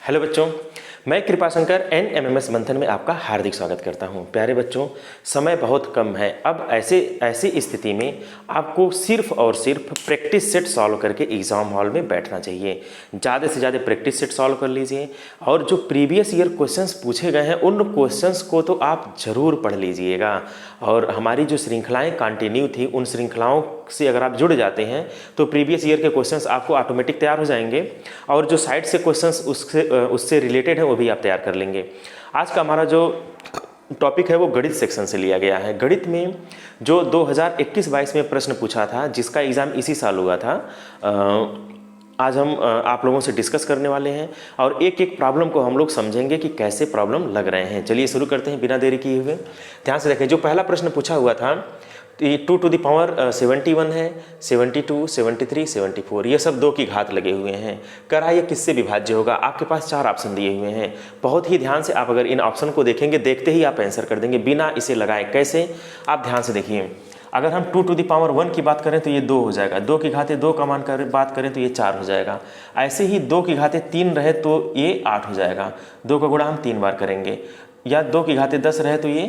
Hello बच्चों, मैं Kripashankar NMMS मंथन में आपका हार्दिक स्वागत करता हूं। प्यारे बच्चों, समय बहुत कम है। अब ऐसी स्थिति में आपको सिर्फ और सिर्फ प्रैक्टिस सेट सॉल्व करके एग्ज़ाम हॉल में बैठना चाहिए। ज़्यादा से ज़्यादा प्रैक्टिस सेट सॉल्व कर लीजिए और जो प्रीवियस ईयर क्वेश्चंस पूछे गए हैं उन क्वेश्चंस को तो आप ज़रूर पढ़ लीजिएगा। और हमारी जो श्रृंखलाएँ कंटिन्यू थी, उन श्रृंखलाओं से अगर आप जुड़ जाते हैं तो प्रीवियस ईयर के क्वेश्चंस आपको ऑटोमेटिक तैयार हो जाएंगे और जो साइड से क्वेश्चंस उससे रिलेटेड है वो भी आप तैयार कर लेंगे। आज का हमारा जो टॉपिक है वो गणित सेक्शन से लिया गया है। गणित में जो 2021-22 में प्रश्न पूछा था, जिसका एग्ज़ाम इसी साल हुआ था, आज हम आप लोगों से डिस्कस करने वाले हैं और एक एक प्रॉब्लम को हम लोग समझेंगे कि कैसे प्रॉब्लम लग रहे हैं। चलिए शुरू करते हैं बिना देरी किए हुए। ध्यान से देखें, जो पहला प्रश्न पूछा हुआ था 2 to the power 71 है, 72, 73, 74, ये सब 2 की घात लगे हुए हैं। करा ये किससे विभाज्य होगा? आपके पास 4 ऑप्शन दिए हुए हैं। बहुत ही ध्यान से आप अगर इन ऑप्शन को देखेंगे, देखते ही आप आंसर कर देंगे बिना इसे लगाए। कैसे? आप ध्यान से देखिए। अगर हम 2 to the power 1 की बात करें तो ये 2 हो जाएगा। 2 की घाते 2 का मान कर बात करें तो ये 4 हो जाएगा। ऐसे ही 2 की घाते 3 रहे तो ये 8 हो जाएगा। 2 का गुणा हम 3 बार करेंगे। या 2 की घाते 10 रहे तो ये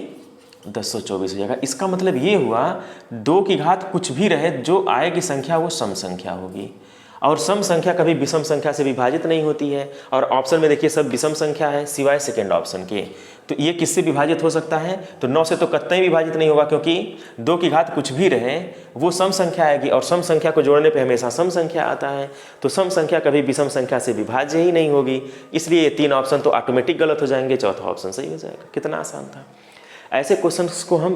1024 हो जाएगा। इसका मतलब ये हुआ 2 की घात कुछ भी रहे, जो आएगी संख्या वो सम संख्या होगी और सम संख्या कभी विषम संख्या से विभाजित नहीं होती है। और ऑप्शन में देखिए सब विषम संख्या है सिवाय सेकेंड ऑप्शन के। तो ये किससे विभाजित हो सकता है? तो 9 से तो कतई विभाजित नहीं होगा, क्योंकि 2 की घात कुछ भी रहे वो सम संख्या आएगी और सम संख्या को जोड़ने पे हमेशा सम संख्या आता है। तो सम संख्या कभी विषम संख्या से विभाज्य ही नहीं होगी। इसलिए ये 3 ऑप्शन तो ऑटोमेटिक गलत हो जाएंगे, चौथा ऑप्शन सही हो जाएगा। कितना आसान था। ऐसे क्वेश्चंस को हम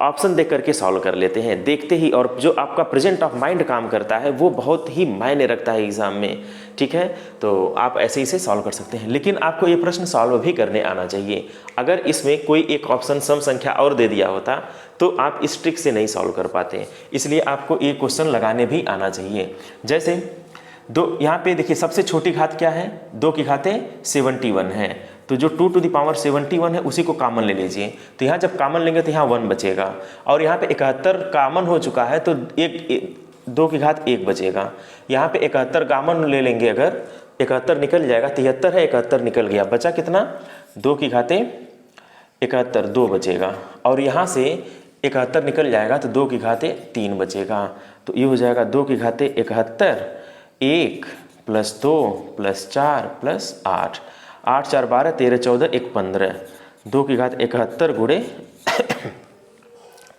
ऑप्शन देख करके सॉल्व कर लेते हैं देखते ही, और जो आपका प्रेजेंट ऑफ माइंड काम करता है वो बहुत ही मायने रखता है एग्जाम में। ठीक है, तो आप ऐसे ही से सॉल्व कर सकते हैं, लेकिन आपको ये प्रश्न सॉल्व भी करने आना चाहिए। अगर इसमें कोई एक ऑप्शन सम संख्या और दे दिया होता तो आप इस ट्रिक से नहीं सॉल्व कर पाते। इसलिए आपको ये क्वेश्चन लगाने भी आना चाहिए। जैसे यहाँ पे देखिए, सबसे छोटी घात क्या है? 2 की घाते 71 है। तो जो 2 to the power 71 है उसी को कॉमन ले लीजिए। तो यहाँ जब कॉमन लेंगे तो यहाँ 1 बचेगा और यहाँ पे 71 कॉमन हो चुका है तो 2 की घात 1 बचेगा। यहाँ पे 71 कॉमन ले लेंगे, अगर 71 निकल जाएगा, 73 है, 71 निकल गया, बचा कितना? 2 की घाते 71, 2 बचेगा। और यहाँ से 71 निकल जाएगा तो 2 की घाते 3 बचेगा। तो ये हो जाएगा 2 की घाते 71, 1 + 2 + 4 + 8, 8 4 12, 13 14, 1 15, 2 की घात 71 गुणे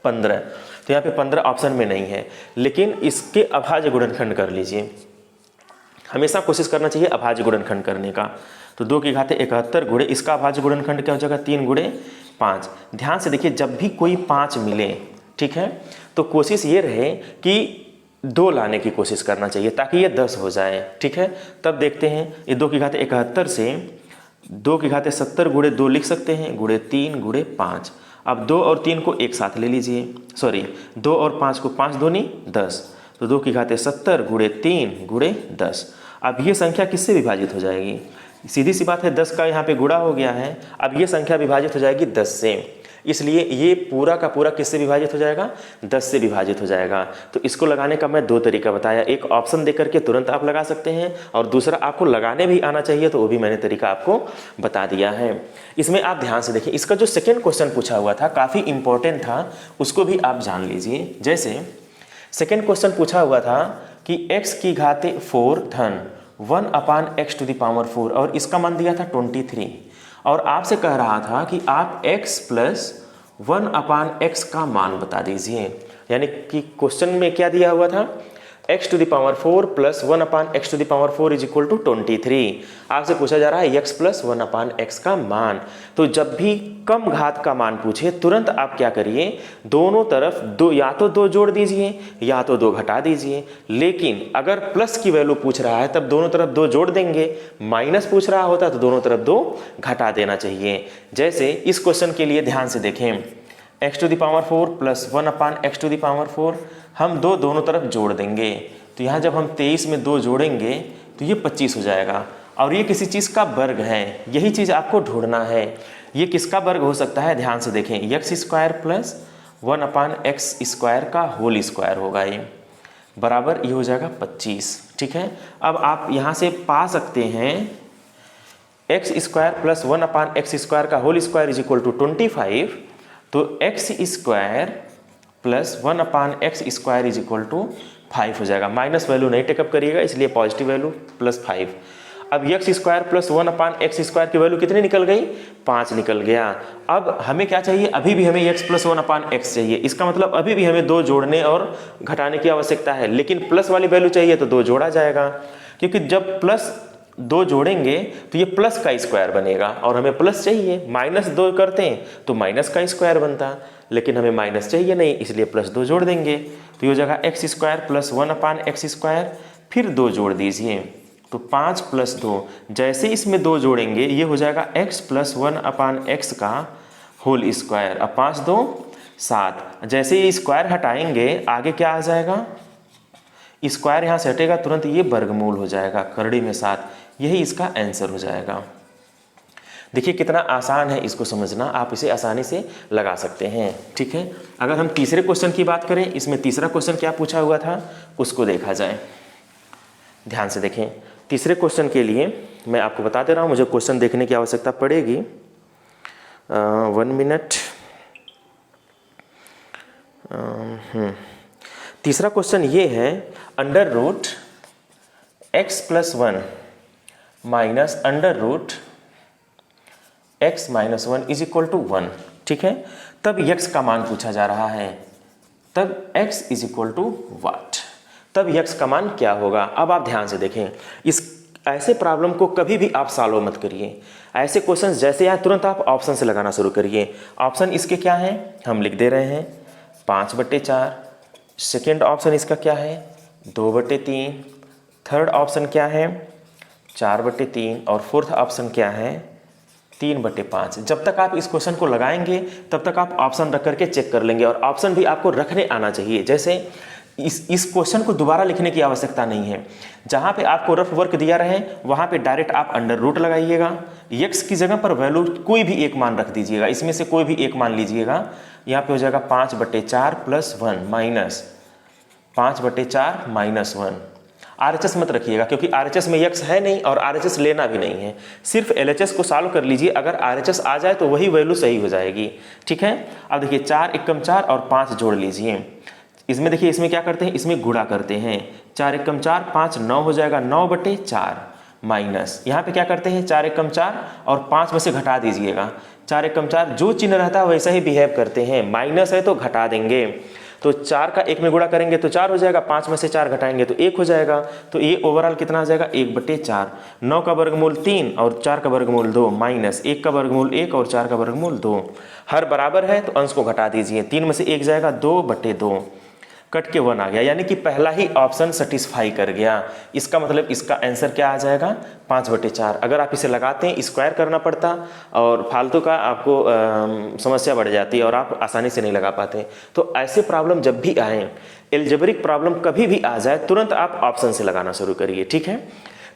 15। तो यहाँ पे 15 ऑप्शन में नहीं है, लेकिन इसके अभाज्य गुणनखंड कर लीजिए। हमेशा कोशिश करना चाहिए अभाज्य गुणनखंड करने का। तो 2 की घाते 71 गुणे इसका अभाज्य गुणनखंड क्या हो जाएगा? 3 गुणे 5। ध्यान से देखिए, जब भी कोई 5 मिले, ठीक है, तो कोशिश ये रहे कि 2 लाने की कोशिश करना चाहिए ताकि ये 10 हो जाए। ठीक है, तब देखते हैं। ये 2 की घाते 71 से 2 की घाते 70 गुणे 2 लिख सकते हैं, गुणे 3 गुणे 5। अब 2 और 3 को एक साथ ले लीजिए, 2 और 5 को 5 दूनी 10, तो 2 की घाते 70 गुणे 3 गुणे 10। अब ये संख्या किससे विभाजित हो जाएगी? सीधी सी बात है, 10 का यहाँ पे गुणा हो गया है। अब ये संख्या विभाजित हो जाएगी 10 से, इसलिए ये पूरा का पूरा किससे विभाजित हो जाएगा? 10 से विभाजित हो जाएगा। तो इसको लगाने का मैं 2 तरीका बताया, एक ऑप्शन देकर के तुरंत आप लगा सकते हैं और दूसरा आपको लगाने भी आना चाहिए, तो वो भी मैंने तरीका आपको बता दिया है। इसमें आप ध्यान से देखिए, इसका जो सेकेंड क्वेश्चन पूछा हुआ था काफ़ी इंपॉर्टेंट था, उसको भी आप जान लीजिए। जैसे सेकेंड क्वेश्चन पूछा हुआ था कि x की घाते 4 धन 1/x to the power 4 और इसका मान दिया था 23 और आपसे कह रहा था कि आप x + 1/x का मान बता दीजिए। यानी कि क्वेश्चन में क्या दिया हुआ था? x to the power 4 + 1/x to the power 4 = 23। आपसे पूछा जा रहा है x + 1/x का मान। तो जब भी कम घात का मान पूछे तुरंत आप क्या करिए? दोनों तरफ 2 या तो 2 जोड़ दीजिए या तो 2 घटा दीजिए। लेकिन अगर प्लस की वैल्यू पूछ रहा है तब दोनों तरफ 2 जोड़ देंगे, माइनस पूछ रहा होता तो दोनों तरफ 2 घटा देना चाहिए। जैसे इस क्वेश्चन के लिए ध्यान से देखें, x to the power 4 + 1/x to the power 4 हम दोनों तरफ जोड़ देंगे। तो यहाँ जब हम 23 में 2 जोड़ेंगे तो ये 25 हो जाएगा और ये किसी चीज़ का वर्ग है, यही चीज़ आपको ढूंढना है। ये किसका वर्ग हो सकता है? ध्यान से देखें, x² + 1/x² का होल स्क्वायर होगा, ये बराबर ये हो जाएगा 25। ठीक है, अब आप यहाँ से पा सकते हैं एक्स स्क्वायर प्लस 1/x² का whole square is equal to 25, तो x square plus 1/x² is equal to 5 हो जाएगा। माइनस वैल्यू नहीं टेकअप करिएगा, इसलिए पॉजिटिव वैल्यू प्लस 5। अब एक्स स्क्वायर प्लस 1/x² की वैल्यू कितनी निकल गई? 5 निकल गया। अब हमें क्या चाहिए? अभी भी हमें x प्लस 1/x चाहिए। इसका मतलब अभी भी हमें 2 जोड़ने और घटाने की आवश्यकता है, लेकिन प्लस वाली वैल्यू चाहिए तो 2 जोड़ा जाएगा, क्योंकि जब प्लस 2 जोड़ेंगे तो ये प्लस का स्क्वायर बनेगा और हमें प्लस चाहिए। माइनस 2 करते हैं तो माइनस का स्क्वायर बनता, लेकिन हमें माइनस चाहिए नहीं, इसलिए प्लस 2 जोड़ देंगे। तो ये हो जाएगा एक्स स्क्वायर प्लस 1/x², फिर 2 जोड़ दीजिए तो 5 प्लस 2। जैसे इसमें 2 जोड़ेंगे ये हो जाएगा x प्लस 1/x का होल स्क्वायर। अब 5 2 7, जैसे ये स्क्वायर हटाएंगे आगे क्या आ जाएगा? स्क्वायर यहाँ से हटेगा तुरंत ये वर्गमूल हो जाएगा, करड़ी में 7। यही इसका आंसर हो जाएगा। देखिए कितना आसान है इसको समझना, आप इसे आसानी से लगा सकते हैं। ठीक है, अगर हम तीसरे क्वेश्चन की बात करें, इसमें तीसरा क्वेश्चन क्या पूछा हुआ था उसको देखा जाए। ध्यान से देखें, तीसरे क्वेश्चन के लिए मैं आपको बता दे रहा हूँ, मुझे क्वेश्चन देखने की आवश्यकता पड़ेगी। 1 मिनट। तीसरा क्वेश्चन ये है, under root x plus 1 minus under root x minus 1 is equal to 1। ठीक है, तब x का मान पूछा जा रहा है, तब x इज इक्वल टू वाट, तब x का मान क्या होगा? अब आप ध्यान से देखें, इस ऐसे प्रॉब्लम को कभी भी आप सॉल्व मत करिए। ऐसे क्वेश्चन जैसे आए तुरंत आप ऑप्शन से लगाना शुरू करिए। ऑप्शन इसके क्या हैं हम लिख दे रहे हैं, 5/4। सेकेंड ऑप्शन इसका क्या है, 2/3। थर्ड ऑप्शन क्या है, 4/3। और फोर्थ ऑप्शन क्या है, 3/5। जब तक आप इस क्वेश्चन को लगाएंगे तब तक आप ऑप्शन रख करके चेक कर लेंगे, और ऑप्शन भी आपको रखने आना चाहिए। जैसे इस क्वेश्चन को दोबारा लिखने की आवश्यकता नहीं है। जहाँ पे आपको रफ वर्क दिया रहे वहाँ पे डायरेक्ट आप अंडर रूट लगाइएगा, x की जगह पर वैल्यू कोई भी एक मान रख दीजिएगा, इसमें से कोई भी एक मान लीजिएगा। यहाँ पे हो जाएगा 5/4 प्लस 1 माइनस 5/4 माइनस 1। RHS मत रखिएगा, क्योंकि RHS में x है नहीं और RHS लेना भी नहीं है। सिर्फ LHS को सॉल्व कर लीजिए, अगर RHS आ जाए तो वही वैल्यू सही हो जाएगी। ठीक है, अब देखिए 4 एकम 4 और 5 जोड़ लीजिए। इसमें देखिए इसमें क्या करते हैं, इसमें गुणा करते हैं। 4 एकम 4 5 9 हो जाएगा 9/4 माइनस, यहाँ पे क्या करते हैं 4 एकम 4 और 5 में से घटा दीजिएगा। 4 एकम 4 जो चिन्ह रहता है वैसा ही बिहेव करते हैं, माइनस है तो घटा देंगे। तो 4 का 1 में गुणा करेंगे तो 4 हो जाएगा, 5 में से 4 घटाएंगे तो 1 हो जाएगा। तो ये ओवरऑल कितना आ जाएगा, 1/4। 9 का वर्गमूल 3 और 4 का वर्गमूल 2 माइनस 1 का वर्गमूल 1 और 4 का वर्गमूल 2। हर बराबर है तो अंश को घटा दीजिए, 3 में से 1 जाएगा 2/2, कट के 1 आ गया, यानी कि पहला ही ऑप्शन सेटिस्फाई कर गया। इसका मतलब इसका आंसर क्या आ जाएगा, 5/4। अगर आप इसे लगाते हैं स्क्वायर करना पड़ता और फालतू का आपको समस्या बढ़ जाती है और आप आसानी से नहीं लगा पाते। तो ऐसे प्रॉब्लम जब भी आए, एल्जेब्रिक प्रॉब्लम कभी भी आ जाए, तुरंत आप ऑप्शन से लगाना शुरू करिए। ठीक है,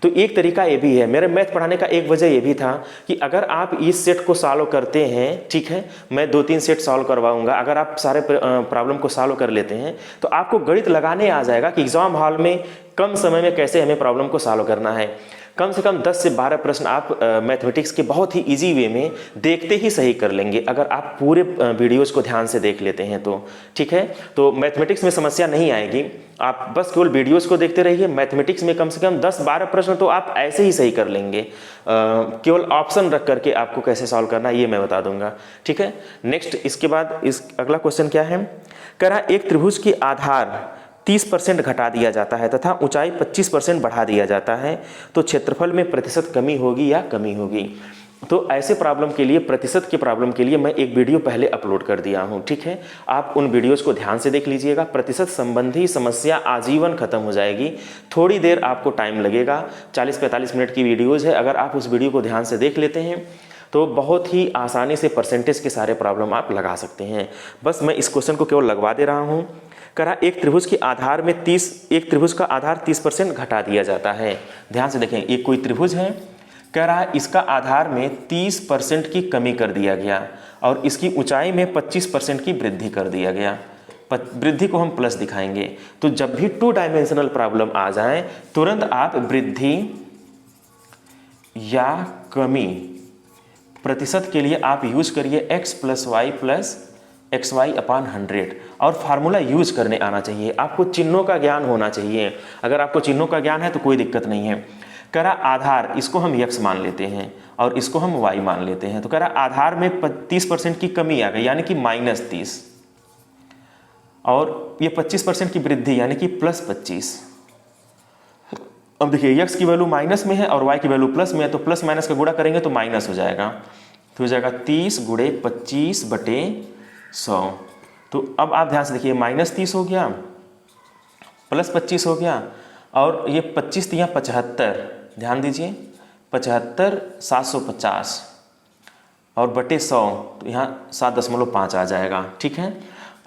तो एक तरीका ये भी है, मेरे मैथ पढ़ाने का एक वजह ये भी था कि अगर आप इस सेट को सॉल्व करते हैं, ठीक है, मैं 2-3 सेट सॉल्व करवाऊंगा, अगर आप सारे प्रॉब्लम को सॉल्व कर लेते हैं तो आपको गणित लगाने आ जाएगा कि एग्जाम हॉल में कम समय में कैसे हमें प्रॉब्लम को सॉल्व करना है। कम से कम 10 से 12 प्रश्न आप मैथमेटिक्स के बहुत ही इजी वे में देखते ही सही कर लेंगे, अगर आप पूरे वीडियोज़ को ध्यान से देख लेते हैं तो। ठीक है, तो मैथमेटिक्स में समस्या नहीं आएगी, आप बस केवल वीडियोज़ को देखते रहिए। मैथमेटिक्स में कम से कम 10-12 प्रश्न तो आप ऐसे ही सही कर लेंगे, केवल ऑप्शन रख करके आपको कैसे सॉल्व करना है ये मैं बता दूंगा। ठीक है, नेक्स्ट इसके बाद अगला क्वेश्चन क्या है, कह रहा एक त्रिभुज की आधार 30% घटा दिया जाता है तथा ऊंचाई 25% बढ़ा दिया जाता है, तो क्षेत्रफल में प्रतिशत कमी होगी या कमी होगी। तो ऐसे प्रॉब्लम के लिए, प्रतिशत के प्रॉब्लम के लिए मैं एक वीडियो पहले अपलोड कर दिया हूं। ठीक है, आप उन वीडियोस को ध्यान से देख लीजिएगा। प्रतिशत संबंधी समस्या आजीवन खत्म हो जाएगी, थोड़ी देर आपको टाइम लगेगा, 40-45 मिनट की वीडियोज़ है। अगर आप उस वीडियो को ध्यान से देख लेते हैं तो बहुत ही आसानी से परसेंटेज के सारे प्रॉब्लम आप लगा सकते हैं। बस मैं इस क्वेश्चन को केवल लगवा दे रहा हूँ। करा एक त्रिभुज के आधार में एक त्रिभुज का आधार 30% घटा दिया जाता है। ध्यान से देखें, एक कोई त्रिभुज है, कह रहा है इसका आधार में 30% की कमी कर दिया गया और इसकी ऊंचाई में 25% की वृद्धि कर दिया गया। वृद्धि को हम प्लस दिखाएंगे। तो जब भी 2 डायमेंशनल प्रॉब्लम आ जाए तुरंत आप वृद्धि या कमी प्रतिशत के लिए आप यूज करिए x plus Y plus X Y upon 100 और फार्मूला यूज करने आना चाहिए। आपको चिन्हों का ज्ञान होना चाहिए। अगर आपको चिन्हों का ज्ञान है तो कोई दिक्कत नहीं है। करा आधार, इसको हम x मान लेते हैं और इसको हम y मान लेते हैं। तो करा आधार में 30% की कमी आ गई यानी कि -30 और ये 25% की वृद्धि यानी कि +25। अब देखिए x की वैल्यू माइनस में है और y की वैल्यू प्लस में है, तो प्लस माइनस का गुणा करेंगे तो माइनस हो जाएगा। तो हो जाएगा 30 गुणे 25/100। तो अब आप ध्यान से देखिए, -30 हो गया +25 हो गया और ये 25 या 75, ध्यान दीजिए 75 750 और बटे 100, तो यहाँ 7.5 आ जाएगा। ठीक है,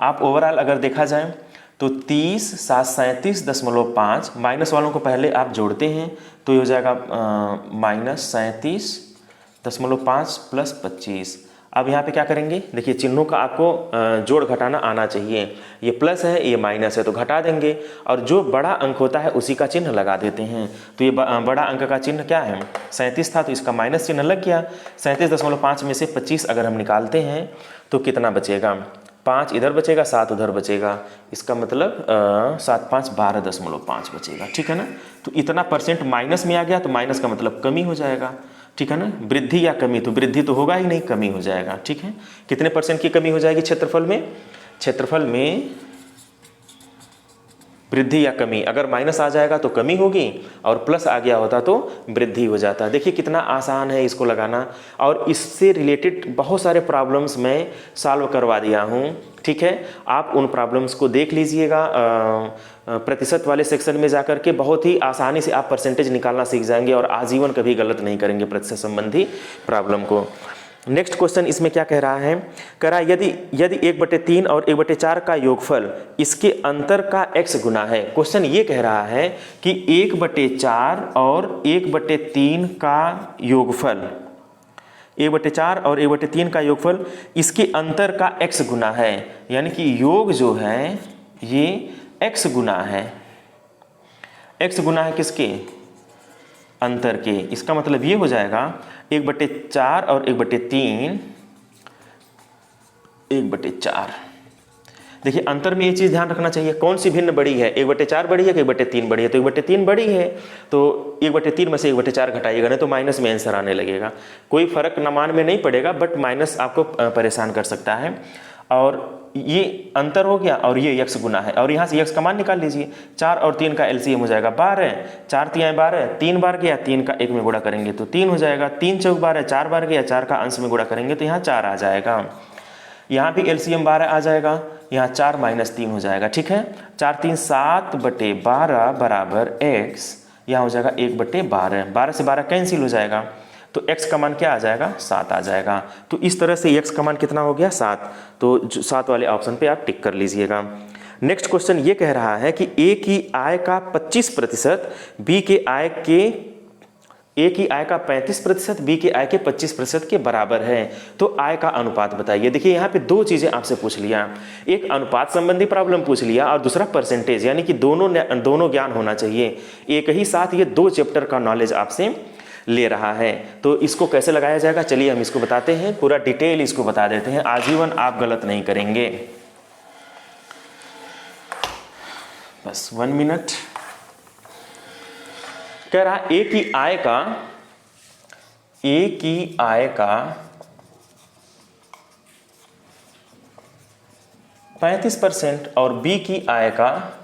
आप ओवरऑल अगर देखा जाए तो 30 7 37.5, माइनस वालों को पहले आप जोड़ते हैं तो ये हो जाएगा -37.5 + 25। अब यहाँ पे क्या करेंगे, देखिए चिन्हों का आपको जोड़ घटाना आना चाहिए। ये प्लस है ये माइनस है तो घटा देंगे और जो बड़ा अंक होता है उसी का चिन्ह लगा देते हैं। तो ये बड़ा अंक का चिन्ह क्या है, 37 था तो इसका माइनस चिन्ह लग गया। 37.5 में से 25 अगर हम निकालते हैं तो कितना बचेगा, 5 इधर बचेगा 7 उधर बचेगा, इसका मतलब 7 5 12.5 बचेगा। ठीक है ना, तो इतना परसेंट माइनस में आ गया तो माइनस का मतलब कमी हो जाएगा। ठीक है ना, वृद्धि या कमी, तो वृद्धि तो होगा ही नहीं, कमी हो जाएगा। ठीक है, कितने % की कमी हो जाएगी क्षेत्रफल में, क्षेत्रफल में वृद्धि या कमी, अगर माइनस आ जाएगा तो कमी होगी और प्लस आ गया होता तो वृद्धि हो जाता। देखिए कितना आसान है इसको लगाना और इससे रिलेटेड बहुत सारे प्रॉब्लम्स मैं सॉल्व करवा दिया हूँ। ठीक है, आप उन प्रॉब्लम्स को देख लीजिएगा प्रतिशत वाले सेक्शन में जाकर के, बहुत ही आसानी से आप परसेंटेज निकालना सीख जाएंगे और आजीवन कभी गलत नहीं करेंगे प्रतिशत संबंधी प्रॉब्लम को। नेक्स्ट क्वेश्चन इसमें क्या कह रहा है, कह रहा है यदि 1/3 और 1/4 का योगफल इसके अंतर का x गुना है। क्वेश्चन ये कह रहा है कि 1/4 और 1/3 का योगफल, 1/4 और 1/3 का योगफल इसके अंतर का x गुना है, यानी कि योग जो है ये x गुना है। x गुना है किसके, अंतर के। इसका मतलब ये हो जाएगा 1/4 और 1/3, 1/4। देखिए अंतर में ये चीज़ ध्यान रखना चाहिए, कौन सी भिन्न बड़ी है, 1/4 बड़ी है कि 1/3 बड़ी है। तो 1/3 बड़ी है तो 1/3 में से 1/4 घटाइएगा, नहीं तो माइनस में आंसर आने लगेगा। कोई फर्क नमान में नहीं पड़ेगा बट माइनस आपको परेशान कर सकता है। और ये अंतर हो गया और ये x गुना है और यहाँ से x का मान निकाल लीजिए। 4 और 3 का LCM हो जाएगा 12, 4 3 12, 3 बार गया 3 का 1 में गुणा करेंगे तो 3 हो जाएगा, 3 चौक 12, 4 बार गया 4 का अंश में गुणा करेंगे तो यहाँ 4 आ जाएगा। यहाँ भी LCM 12 आ जाएगा, यहाँ 4 - 3 हो जाएगा। ठीक है, 4 3 7/12 बराबर x, यहाँ हो जाएगा 1/12, 12 से 12 कैंसिल हो जाएगा तो x का मान क्या आ जाएगा, 7 आ जाएगा। तो इस तरह से x का मान कितना हो गया, 7। तो 7 वाले ऑप्शन पे आप टिक कर लीजिएगा। नेक्स्ट क्वेश्चन ये कह रहा है कि a की आय का 25% b के आय के a की आय का 35% b के आय के 25% के बराबर है, तो आय का अनुपात बताइए। देखिए यहाँ पे दो चीज़ें आपसे पूछ लिया, एक अनुपात संबंधी प्रॉब्लम पूछ लिया और दूसरा परसेंटेज, यानी कि दोनों ज्ञान होना चाहिए। एक ही साथ ये 2 चैप्टर का नॉलेज आपसे ले रहा है। तो इसको कैसे लगाया जाएगा, चलिए हम इसको बताते हैं, पूरा डिटेल इसको बता देते हैं, आजीवन आप गलत नहीं करेंगे। बस 1 मिनट। कह रहा ए की आय का 35% और बी की आय का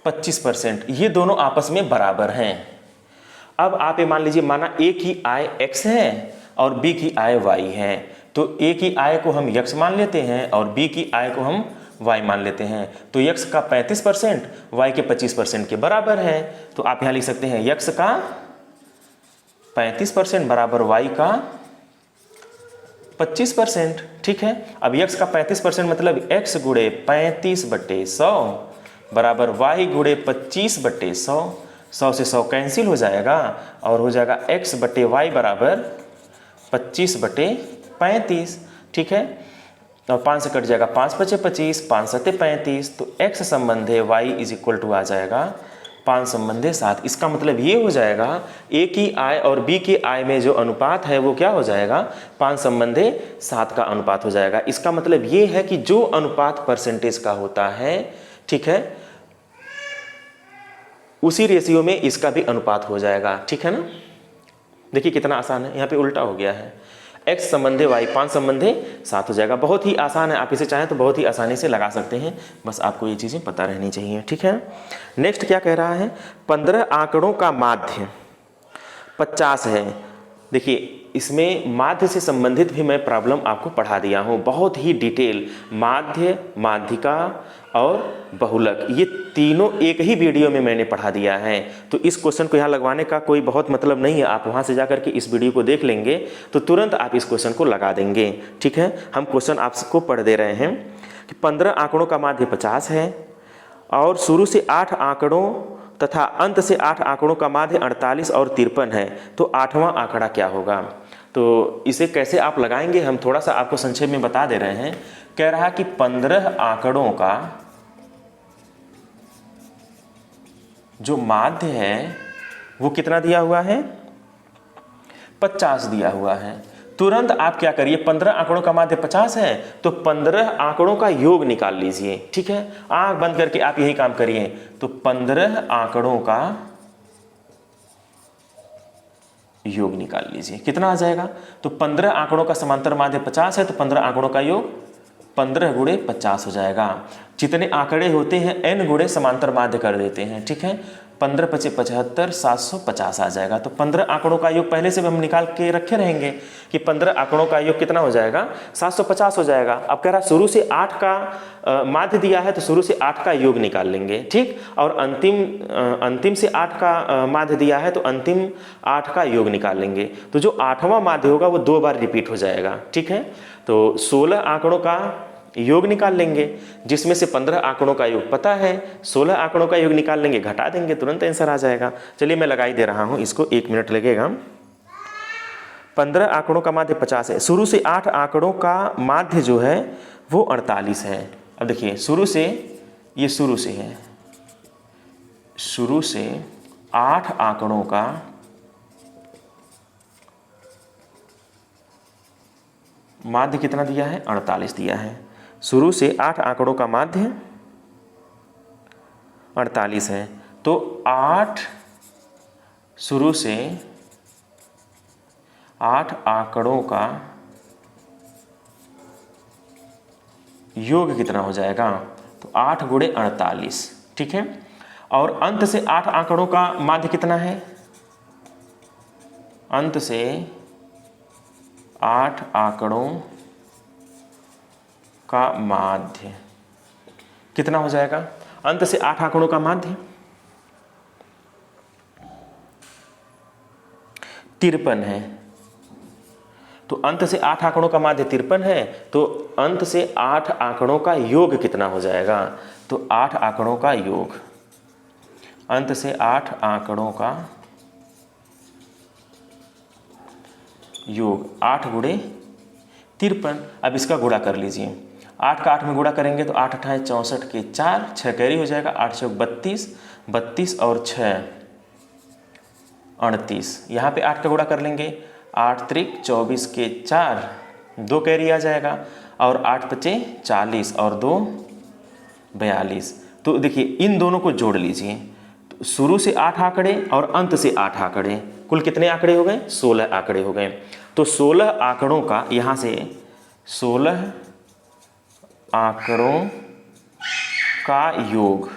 25%, ये दोनों आपस में बराबर हैं। अब आप ये मान लीजिए, माना ए की आय x है और बी की आय y है, तो ए की आय को हम x मान लेते हैं और बी की आय को हम y मान लेते हैं। तो x का 35% y के 25% के बराबर है। तो आप यहाँ लिख सकते हैं x का 35% बराबर y का 25%। ठीक है, अब x का 35% मतलब x गुणे 35/100 बराबर y गुणे 25/100, 100 से 100 कैंसिल हो जाएगा और हो जाएगा x/y बराबर 25/35। ठीक है, और 5 से कट जाएगा 5 × 5 = 25, 5 × 7 = 35, तो x संबंध है y = आ जाएगा 5 संबंधे 7। इसका मतलब ये हो जाएगा ए की आय और बी की आय में जो अनुपात है वो क्या हो जाएगा, 5 संबंधे 7 का अनुपात हो जाएगा। इसका मतलब ये है कि जो अनुपात परसेंटेज का होता है, ठीक है, उसी रेशियो में इसका भी अनुपात हो जाएगा, ठीक है ना। देखिए कितना आसान है, यहाँ पे उल्टा हो गया है, x संबंधे y 5 संबंधे 7 हो जाएगा। बहुत ही आसान है, आप इसे चाहें तो बहुत ही आसानी से लगा सकते हैं, बस आपको ये चीज़ें पता रहनी चाहिए, ठीक है। नेक्स्ट क्या कह रहा है, 15 आंकड़ों का माध्य 50 है। देखिए इसमें माध्य से संबंधित भी मैं प्रॉब्लम आपको पढ़ा दिया हूँ, बहुत ही डिटेल, माध्य, माध्यिका और बहुलक, ये तीनों एक ही वीडियो में मैंने पढ़ा दिया है। तो इस क्वेश्चन को यहाँ लगवाने का कोई बहुत मतलब नहीं है, आप वहाँ से जाकर के इस वीडियो को देख लेंगे तो तुरंत आप इस क्वेश्चन को लगा देंगे, ठीक है। हम क्वेश्चन आपको पढ़ दे रहे हैं कि 15 आंकड़ों का माध्य 50 है और शुरू से 8 आंकड़ों तथा अंत से 8 आंकड़ों का माध्य 48 और 53 है, तो 8वां आंकड़ा क्या होगा। तो इसे कैसे आप लगाएंगे हम थोड़ा सा आपको संक्षेप में बता दे रहे हैं। कह रहा कि 15 आंकड़ों का जो माध्य है वो कितना दिया हुआ है, 50 दिया हुआ है। तुरंत आप क्या करिए, 15 आंकड़ों का माध्य 50 है तो 15 आंकड़ों का योग निकाल लीजिए, ठीक है। आंख बंद करके आप यही काम करिए, तो 15 आंकड़ों का योग निकाल लीजिए, कितना आ जाएगा। तो 15 आंकड़ों का समांतर माध्य 50 है तो 15 आंकड़ों का योग 15 गुणे 50 हो जाएगा। जितने आंकड़े होते हैं n गुणे समांतर माध्य कर देते हैं, ठीक है। 15 पचे 75, 750 आ जाएगा। तो 15 आंकड़ों का योग पहले से भी हम निकाल के रखे रहेंगे कि 15 आंकड़ों का योग कितना हो जाएगा, 750 हो जाएगा। अब कह रहा शुरू से 8 का माध्य दिया है तो शुरू से 8 का योग निकाल लेंगे, ठीक। और अंतिम से 8 का माध्य दिया है तो अंतिम 8 का योग निकाल लेंगे। तो जो 8वां माध्य होगा वो 2 बार रिपीट हो जाएगा, ठीक है। तो 16 आंकड़ों का योग निकाल लेंगे, जिसमें से 15 आंकड़ों का योग पता है, 16 आंकड़ों का योग निकाल लेंगे, घटा देंगे, तुरंत आंसर आ जाएगा। चलिए मैं लगा ही दे रहा हूं इसको, 1 मिनट लगेगा। 15 आंकड़ों का माध्य 50 है, शुरू से 8 आंकड़ों का माध्य जो है वो 48 है। अब देखिए शुरू से, ये शुरू से है, शुरू से 8 आंकड़ों का माध्य कितना दिया है, 48 दिया है। शुरू से 8 आंकड़ों का माध्य 48 है, तो 8 शुरू से 8 आंकड़ों का योग कितना हो जाएगा, तो 8 गुणे 48, ठीक है। और अंत से 8 आंकड़ों का माध्य कितना है, अंत से 8 आंकड़ों का माध्य कितना हो जाएगा, अंत से 8 आंकड़ों का माध्य 53 है। तो अंत से 8 आंकड़ों का माध्य 53 है, तो अंत से 8 आंकड़ों का योग कितना हो जाएगा, तो 8 आंकड़ों का योग, अंत से 8 आंकड़ों का योग 8 गुणे 53। अब इसका गुणा कर लीजिए, 8 का 8 में गुणा करेंगे तो 8 अठाए 64 के 4, 6 कैरी हो जाएगा, 8 चौक 32, 32 और 6 38। यहाँ पे 8 का गुणा कर लेंगे, 8 त्रिक 24 के 4, 2 कैरी आ जाएगा, और 8 पचे 40 और 2 42। तो देखिए इन दोनों को जोड़ लीजिए, तो शुरू से 8 आंकड़े और अंत से 8 आंकड़े, कुल कितने आंकड़े हो गए, 16 आंकड़े हो गए। तो 16 आंकड़ों का, यहाँ से 16 आंकड़ों का योग,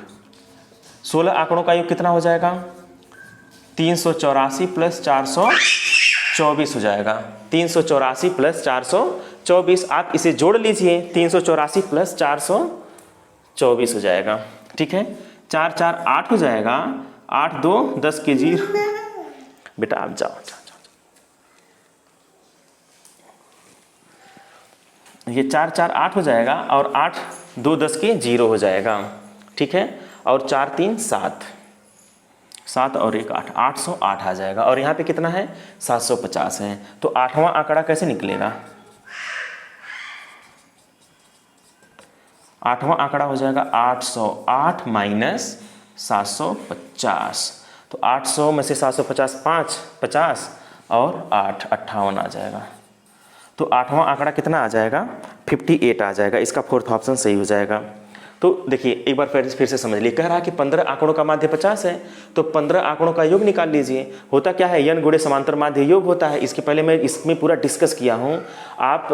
16 आंकड़ों का योग कितना हो जाएगा, 384 प्लस 424 हो जाएगा। 384 प्लस 424, आप इसे जोड़ लीजिए, 384 प्लस 424 हो जाएगा, ठीक है। 4 4 8 हो जाएगा, 8 2 10 के 0। बेटा आप जाओ, ये 4 4 8 हो जाएगा, और 8 2 10 के 0 हो जाएगा, ठीक है। और 4 3 7, 7 और 1 8, 808 आ जाएगा। और यहाँ पे कितना है, 750 है। तो 8वां आंकड़ा कैसे निकलेगा, 8वां आंकड़ा हो जाएगा 808 माइनस 750। तो 800 में से 750 5 50 और 8 58 आ जाएगा। तो आठवां आंकड़ा कितना आ जाएगा? 58 आ जाएगा। इसका फोर्थ ऑप्शन सही हो जाएगा। तो देखिए एक बार फिर से समझ लीजिए, कह रहा है कि 15 आंकड़ों का माध्य 50 है, तो 15 आंकड़ों का योग निकाल लीजिए। होता क्या है, n गुणे समांतर माध्य योग होता है। इसके पहले मैं इसमें पूरा डिस्कस किया हूँ। आप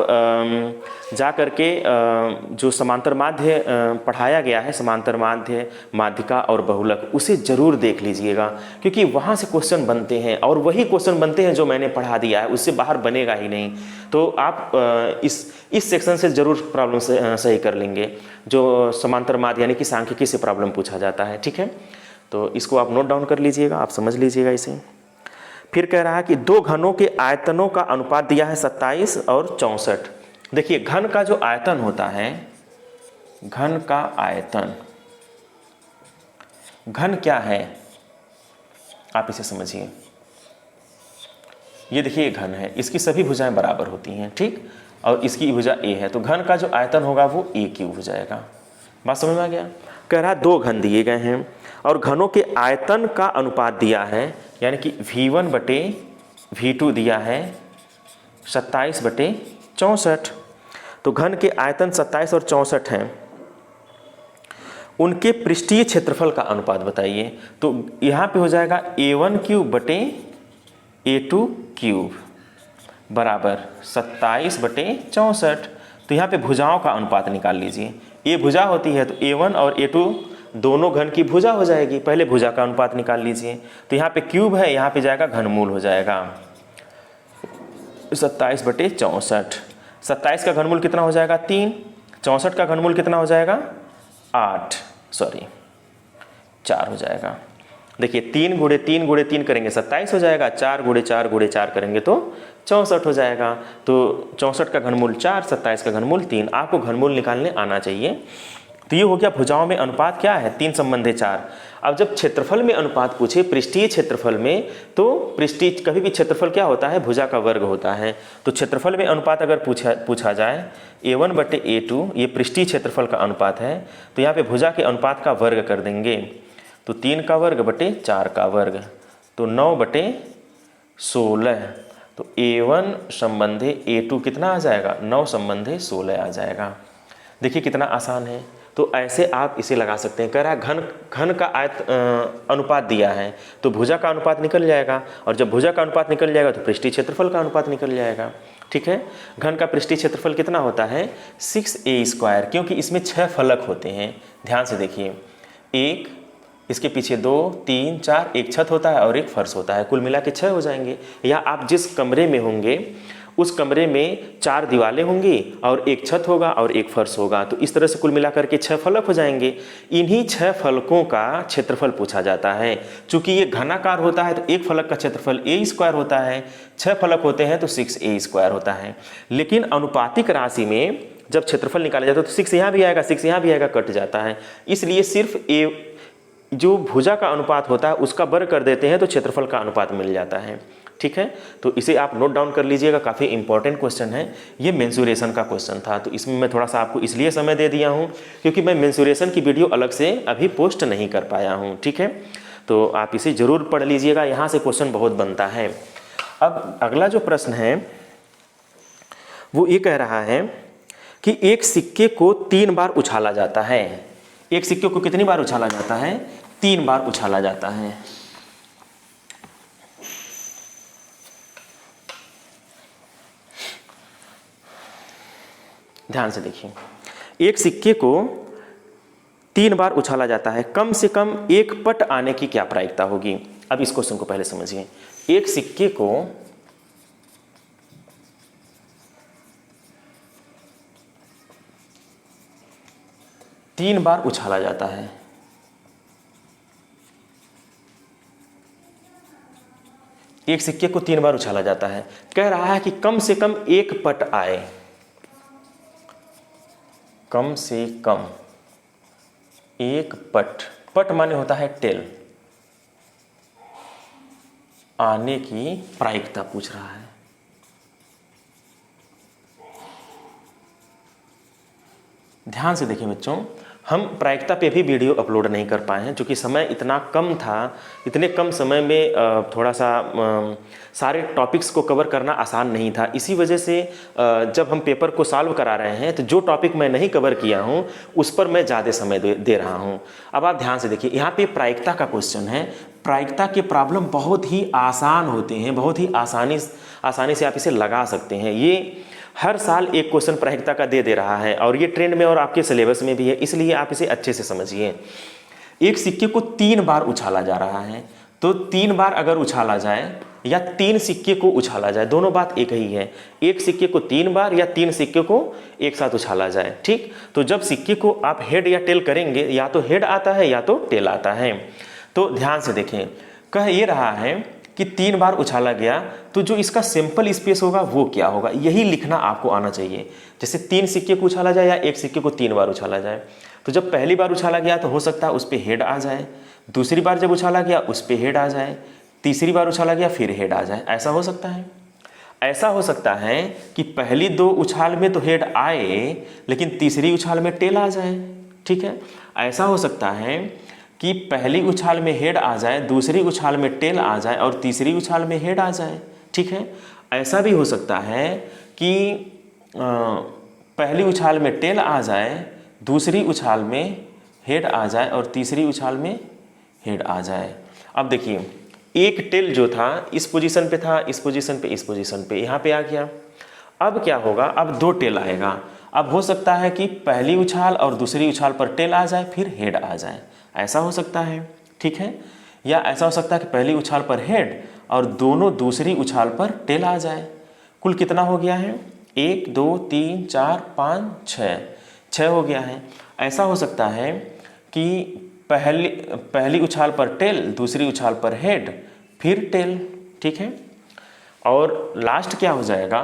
जा करके जो समांतर माध्य पढ़ाया गया है, समांतर माध्य, माध्यिका और बहुलक, उसे जरूर देख लीजिएगा, क्योंकि वहाँ से क्वेश्चन बनते हैं और वही क्वेश्चन बनते हैं जो मैंने पढ़ा दिया है, उससे बाहर बनेगा ही नहीं। तो आप इस सेक्शन से जरूर प्रॉब्लम सही कर लेंगे, जो समांतर माध्य यानी कि सांख्यिकी से प्रॉब्लम पूछा जाता है। ठीक है, तो इसको आप नोट डाउन कर लीजिएगा, आप समझ लीजिएगा इसे। फिर कह रहा है कि दो घनों के आयतनों का अनुपात दिया है 27 और 64। देखिए घन का जो आयतन होता है, घन का आयतन, घन क्या है आप इसे समझिए। ये देखिए घन है, इसकी सभी भुजाएं बराबर होती हैं, ठीक, और इसकी भुजा a है, तो घन का जो आयतन होगा वो a³ हो जाएगा। बात समझ में आ गया? कह रहा दो घन दिए गए हैं और घनों के आयतन का अनुपात दिया है, यानी कि V1 बटे V2 दिया है 27 बटे 64। तो घन के आयतन 27 और 64 हैं, उनके पृष्ठीय क्षेत्रफल का अनुपात बताइए। तो यहाँ पे हो जाएगा A1³ बटे A2³ बराबर 27 बटे 64। तो यहाँ पे भुजाओं का अनुपात निकाल लीजिए। ए भुजा होती है तो A1 और A2 दोनों घन की भुजा हो जाएगी। पहले भुजा का अनुपात निकाल लीजिए। तो यहाँ पे क्यूब है, यहाँ पे जाएगा घनमूल हो जाएगा 27 बटे 64। 27 का घनमूल कितना हो जाएगा? 3। 64 का घनमूल कितना हो जाएगा? 4 हो जाएगा। देखिए 3 गुणे 3 गुणे 3 करेंगे 27 हो जाएगा, 4 गुणे 4 गुणे 4 करेंगे तो 64 हो जाएगा। तो 64 का घनमूल 4, 27 का घनमूल 3। आपको घनमूल निकालने आना चाहिए। तो ये हो गया भुजाओं में अनुपात क्या है? 3 संबंधे 4। अब जब क्षेत्रफल में अनुपात पूछे, पृष्ठीय क्षेत्रफल में, तो पृष्ठीय कभी भी क्षेत्रफल क्या होता है? भुजा का वर्ग होता है। तो क्षेत्रफल में अनुपात अगर पूछा जाए A1 बटे A2, ये पृष्ठीय क्षेत्रफल का अनुपात है, तो यहाँ पे भुजा के अनुपात का वर्ग कर देंगे। तो 3 का वर्ग बटे 4 का वर्ग, तो 9 बटे 16। तो A1 संबंधे A2 कितना आ जाएगा? 9 संबंधे 16 आ जाएगा। देखिए कितना आसान है। तो ऐसे आप इसे लगा सकते हैं। कह रहा है घन का अनुपात दिया है, तो भुजा का अनुपात निकल जाएगा, और जब भुजा का अनुपात निकल जाएगा तो पृष्ठीय क्षेत्रफल का अनुपात निकल जाएगा। ठीक है, घन का पृष्ठीय क्षेत्रफल कितना होता है? 6a², क्योंकि इसमें 6 फलक होते हैं। ध्यान से देखिए, 1, इसके पीछे 2, 3, 4, एक छत होता है और एक फर्श होता है, कुल मिला के 6 हो जाएंगे। या आप जिस कमरे में होंगे उस कमरे में 4 दीवारें होंगी और एक छत होगा और एक फर्श होगा, तो इस तरह से कुल मिलाकर के 6 फलक हो जाएंगे। इन्हीं 6 फलकों का क्षेत्रफल पूछा जाता है। चूंकि ये घनाकार होता है तो एक फलक का क्षेत्रफल a² होता है, 6 फलक होते हैं तो 6a² होता है। लेकिन अनुपातिक राशि में जब क्षेत्रफल निकाला जाता है तो 6 यहाँ भी आएगा, 6 यहाँ भी आएगा, कट जाता है। इसलिए सिर्फ जो भुजा का अनुपात होता है उसका वर्ग कर देते हैं तो क्षेत्रफल का अनुपात मिल जाता है। ठीक है, तो इसे आप नोट डाउन कर लीजिएगा, काफ़ी इंपॉर्टेंट क्वेश्चन है। ये मेंसुरेशन का क्वेश्चन था, तो इसमें मैं थोड़ा सा आपको इसलिए समय दे दिया हूँ क्योंकि मैं मेंसुरेशन की वीडियो अलग से अभी पोस्ट नहीं कर पाया हूँ। ठीक है, तो आप इसे ज़रूर पढ़ लीजिएगा, यहाँ से क्वेश्चन बहुत बनता है। अब अगला जो प्रश्न है वो ये कह रहा है कि एक सिक्के को 3 बार उछाला जाता है। एक सिक्के को कितनी बार उछाला जाता है? 3 बार उछाला जाता है। ध्यान से देखिए, एक सिक्के को 3 बार उछाला जाता है, कम से कम एक पट आने की क्या प्रायिकता होगी? अब इस क्वेश्चन को पहले समझिए। एक सिक्के को तीन बार उछाला जाता है। एक सिक्के को 3 बार उछाला जाता है। कह रहा है कि कम से कम एक पट आए, कम से कम एक पट, पट माने होता है टेल, आने की प्रायिकता पूछ रहा है। ध्यान से देखिए बच्चों, हम प्रायिकता पे भी वीडियो अपलोड नहीं कर पाए हैं क्योंकि समय इतना कम था। इतने कम समय में थोड़ा सा सारे टॉपिक्स को कवर करना आसान नहीं था। इसी वजह से जब हम पेपर को सॉल्व करा रहे हैं तो जो टॉपिक मैं नहीं कवर किया हूँ उस पर मैं ज़्यादा समय दे रहा हूँ। अब आप ध्यान से देखिए, यहाँ पे प्रायिकता का क्वेश्चन है। प्रायिकता के प्रॉब्लम बहुत ही आसान होते हैं, बहुत ही आसानी से आप इसे लगा सकते हैं। ये हर साल एक क्वेश्चन प्रायिकता का दे रहा है और ये ट्रेंड में और आपके सिलेबस में भी है, इसलिए आप इसे अच्छे से समझिए। एक सिक्के को 3 बार उछाला जा रहा है, तो 3 बार अगर उछाला जाए या 3 सिक्के को उछाला जाए, दोनों बात एक ही है। एक सिक्के को 3 बार या 3 सिक्के को एक साथ उछाला जाए, ठीक। तो जब सिक्के को आप हेड या टेल करेंगे, या तो हेड आता है या तो टेल आता है। तो ध्यान से देखें, कह ये रहा है कि 3 बार उछाला गया, तो जो इसका सिंपल स्पेस होगा वो क्या होगा, यही लिखना आपको आना चाहिए। जैसे 3 सिक्के को उछाला जाए या एक सिक्के को 3 बार उछाला जाए, तो जब पहली बार उछाला गया तो हो सकता है उस पर हेड आ जाए, दूसरी बार जब उछाला गया उस पर हेड आ जाए, तीसरी बार उछाला गया फिर हेड आ जाए। ऐसा हो सकता है। ऐसा हो सकता है कि पहली 2 उछाल में तो हेड आए लेकिन तीसरी उछाल में टेल आ जाए, ठीक है। ऐसा हो सकता है कि पहली उछाल में हेड आ जाए, दूसरी उछाल में टेल आ जाए और तीसरी उछाल में हेड आ जाए, ठीक है। ऐसा भी हो सकता है कि पहली उछाल में टेल आ जाए, दूसरी उछाल में हेड आ जाए और तीसरी उछाल में हेड आ जाए। अब देखिए, एक टेल जो था इस पोजीशन पे था, इस पोजीशन पे, इस पोजीशन पे, यहाँ पे आ गया। अब क्या होगा, अब 2 टेल आएगा। अब हो सकता है कि पहली उछाल और दूसरी उछाल पर टेल आ जाए फिर हेड आ जाए, ऐसा हो सकता है, ठीक है। या ऐसा हो सकता है कि पहली उछाल पर हेड और दोनों दूसरी उछाल पर टेल आ जाए। कुल कितना हो गया है, 1 2 3 4 5 6 हो गया है। ऐसा हो सकता है कि पहली उछाल पर टेल, दूसरी उछाल पर हेड फिर टेल, ठीक है। और लास्ट क्या हो जाएगा,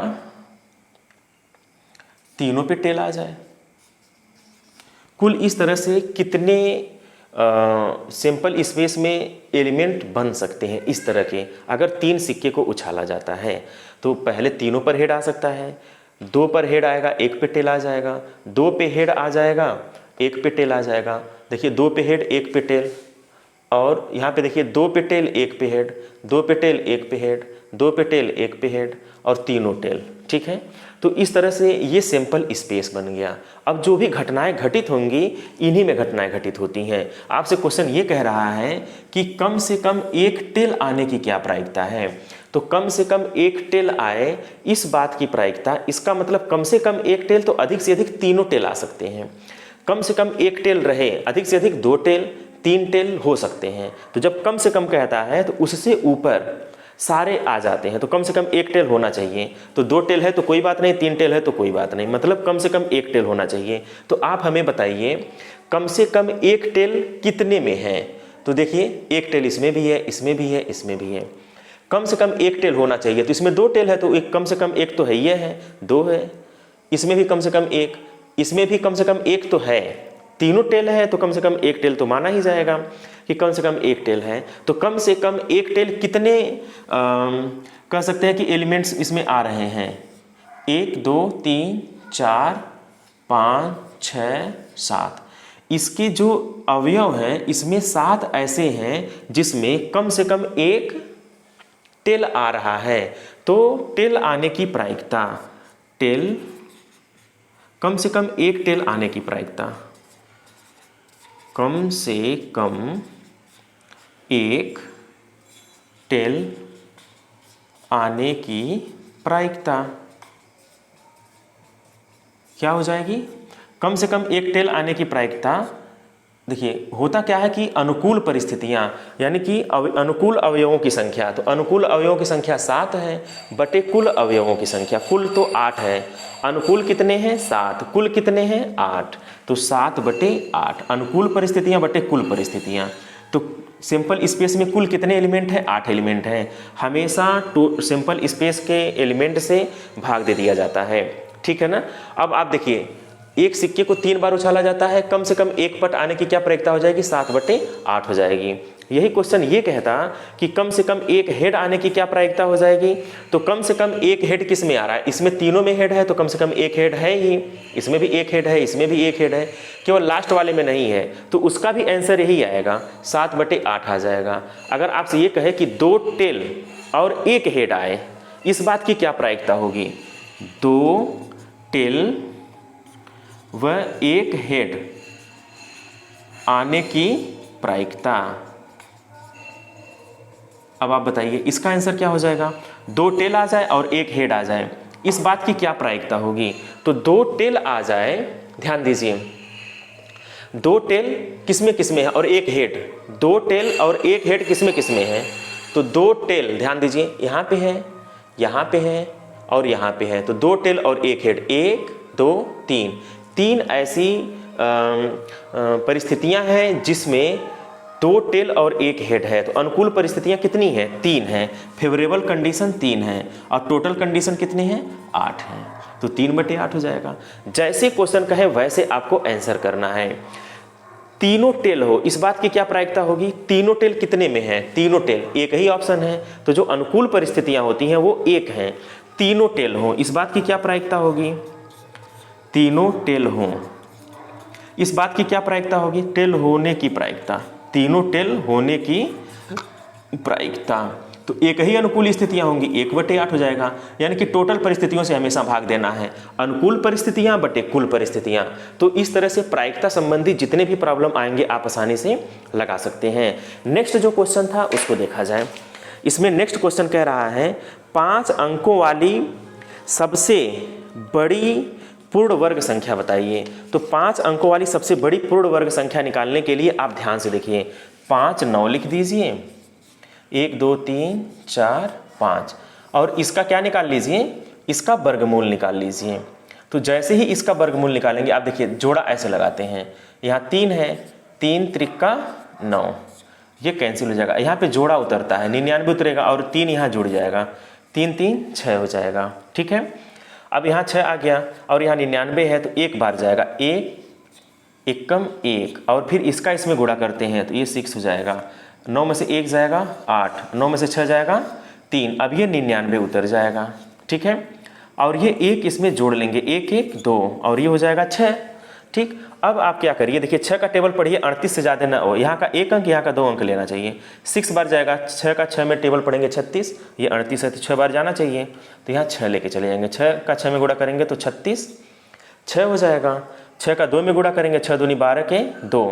तीनों पे टेल आ जाए। कुल इस तरह से कितने सिंपल स्पेस में एलिमेंट बन सकते हैं इस तरह के। अगर 3 सिक्के को उछाला जाता है तो पहले तीनों पर हेड आ सकता है, 2 पर हेड आएगा, 1 पे टेल आ जाएगा, 2 पे हेड आ जाएगा, 1 पे टेल आ जाएगा। देखिए 2 पे हेड, 1 पे टेल, और यहाँ पे देखिए 2 पे टेल, 1 पे हेड, 2 पे टेल, 1 पे हेड, 2 पे टेल, 1 पे हेड और तीनों टेल, ठीक है। तो इस तरह से ये सिंपल स्पेस बन गया। अब जो भी घटनाएं घटित होंगी इन्हीं में घटनाएं घटित होती हैं। आपसे क्वेश्चन ये कह रहा है कि कम से कम 1 टेल आने की क्या प्रायिकता है, तो कम से कम 1 टेल आए इस बात की प्रायिकता, इसका मतलब कम से कम 1 टेल तो अधिक से अधिक तीनों टेल आ सकते हैं। कम से कम 1 टेल रहे, अधिक से अधिक 2 टेल, 3 टेल हो सकते हैं। तो जब कम से कम कहता है तो उससे ऊपर सारे आ जाते हैं, तो कम से कम 1 टेल होना चाहिए। तो 2 टेल है तो कोई बात नहीं, 3 टेल है तो कोई बात नहीं, मतलब कम से कम 1 टेल होना चाहिए। तो आप हमें बताइए कम से कम 1 टेल कितने में है। तो देखिए 1 टेल इसमें भी है, इसमें भी है, इसमें भी है। कम से कम 1 टेल होना चाहिए। तो इसमें 2 टेल है तो एक कम से कम 1 तो है, ये है 2 है, इसमें भी कम से कम 1, इसमें भी कम से कम 1 तो है। तीनों टेल है तो कम से कम 1 टेल तो माना ही जाएगा कि कम से कम 1 टेल है। तो कम से कम 1 टेल कितने कह सकते हैं कि एलिमेंट्स इसमें आ रहे हैं, 1 2 3 4 5 6 7। इसके जो अवयव हैं इसमें 7 ऐसे हैं जिसमें कम से कम 1 टेल आ रहा है। तो टेल आने की प्रायिकता, टेल कम से कम 1 टेल आने की प्रायिकता, कम से कम 1 टेल आने की प्रायिकता क्या हो जाएगी, कम से कम 1 टेल आने की प्रायिकता। देखिए होता क्या है कि अनुकूल परिस्थितियां, यानी कि अनुकूल अवयवों की संख्या, तो अनुकूल अवयवों की संख्या 7 है बटे कुल अवयवों की संख्या, कुल तो 8 है, अनुकूल कितने हैं 7, कुल कितने हैं 8, तो 7 बटे 8 अनुकूल परिस्थितियां बटे कुल परिस्थितियां। तो सिंपल स्पेस में कुल कितने एलिमेंट हैं, 8 एलिमेंट हैं। हमेशा सिंपल स्पेस के एलिमेंट से भाग दे दिया जाता है, ठीक है ना। अब आप देखिए एक सिक्के को 3 बार उछाला जाता है, कम से कम 1 पट आने की क्या प्रायिकता हो जाएगी, 7 बटे 8 हो जाएगी। यही क्वेश्चन ये कहता कि कम से कम एक हेड आने की क्या प्रायिकता हो जाएगी, तो कम से कम एक हेड किस में आ रहा है, इसमें तीनों में हेड है तो कम से कम एक हेड है ही, इसमें भी एक हेड है, इसमें भी एक हेड है, केवल लास्ट वाले में नहीं है, तो उसका भी आंसर यही आएगा, 7/8 आ जाएगा। अगर आपसे ये कहे कि 2 टेल और एक हेड आए, इस बात की क्या प्रायिकता होगी, 2 टेल व एक हेड आने की प्रायिकता। अब आप बताइए इसका आंसर क्या हो जाएगा, 2 टेल आ जाए और एक हेड आ जाए, इस बात की क्या प्रायिकता होगी, तो 2 टेल आ जाए, ध्यान दीजिए 2 टेल किसमें किसमें है और एक हेड, 2 टेल और एक हेड किसमें किसमें है, तो 2 टेल ध्यान दीजिए यहाँ पे है, यहाँ पे है और यहाँ पे है, तो 2 टेल और एक हेड, 1 2 3, 3 ऐसी परिस्थितियां हैं जिसमें 2 टेल और एक हेड है, तो अनुकूल परिस्थितियां कितनी हैं, 3 हैं, फेवरेबल कंडीशन 3 है और टोटल कंडीशन कितने हैं, 8 हैं, तो 3/8 हो जाएगा। जैसे क्वेश्चन कहे वैसे आपको आंसर करना है। तीनों टेल हो, इस बात की क्या प्रायिकता होगी, तीनों टेल कितने में है, तीनों टेल, एक ही ऑप्शन है, तो जो अनुकूल परिस्थितियां होती हैं वो एक हैं, तीनों टेल हो, इस बात की क्या प्रायिकता होगी, तीनों टेल हो, इस बात की क्या प्रायिकता होगी, टेल होने की प्रायिकता, तीनों टेल होने की प्रायिकता, तो एक ही अनुकूल स्थितियां होंगी, 1/8 हो जाएगा, यानी कि टोटल परिस्थितियों से हमेशा भाग देना है, अनुकूल परिस्थितियां बटे कुल परिस्थितियां। तो इस तरह से प्रायिकता संबंधी जितने भी प्रॉब्लम आएंगे आप आसानी से लगा सकते हैं। नेक्स्ट जो क्वेश्चन था उसको देखा जाए। इसमें नेक्स्ट क्वेश्चन कह रहा है 5 अंकों वाली सबसे बड़ी पूर्ण वर्ग संख्या बताइए। तो 5 अंकों वाली सबसे बड़ी पूर्ण वर्ग संख्या निकालने के लिए आप ध्यान से देखिए, 5 9 लिख दीजिए, 1 2 3 4 5, और इसका क्या निकाल लीजिए, इसका वर्गमूल निकाल लीजिए। तो जैसे ही इसका वर्गमूल निकालेंगे आप देखिए जोड़ा ऐसे लगाते हैं, यहाँ 3 है, 3 त्रिका 9, ये कैंसिल हो जाएगा, यहाँ पे जोड़ा उतरता है, 99 उतरेगा और 3 यहाँ जुड़ जाएगा, 3 3 6 हो जाएगा, ठीक है। अब यहाँ 6 आ गया और यहाँ 99 है तो एक बार जाएगा, 1 एकम 1, और फिर इसका इसमें गुणा करते हैं तो ये 6 हो जाएगा, 9 में से 1 जाएगा 8, 9 में से 6 जाएगा 3, अब ये 99 उतर जाएगा, ठीक है। और ये 1 इसमें जोड़ लेंगे, 1 1 2 और ये हो जाएगा 6, ठीक। अब आप क्या करिए, देखिए 6 का टेबल पढ़िए, 38 से ज़्यादा ना हो, यहाँ का 1 अंक यहाँ का 2 अंक लेना चाहिए, 6 बार जाएगा, 6 का 6 में टेबल पढ़ेंगे 36, ये 38 है तो 6 बार जाना चाहिए, तो यहाँ 6 लेके चले जाएंगे, 6 का 6 में गुणा करेंगे तो 36 6 हो जाएगा, 6 का 2 में गुणा करेंगे, 6 दूनी 12 के 2,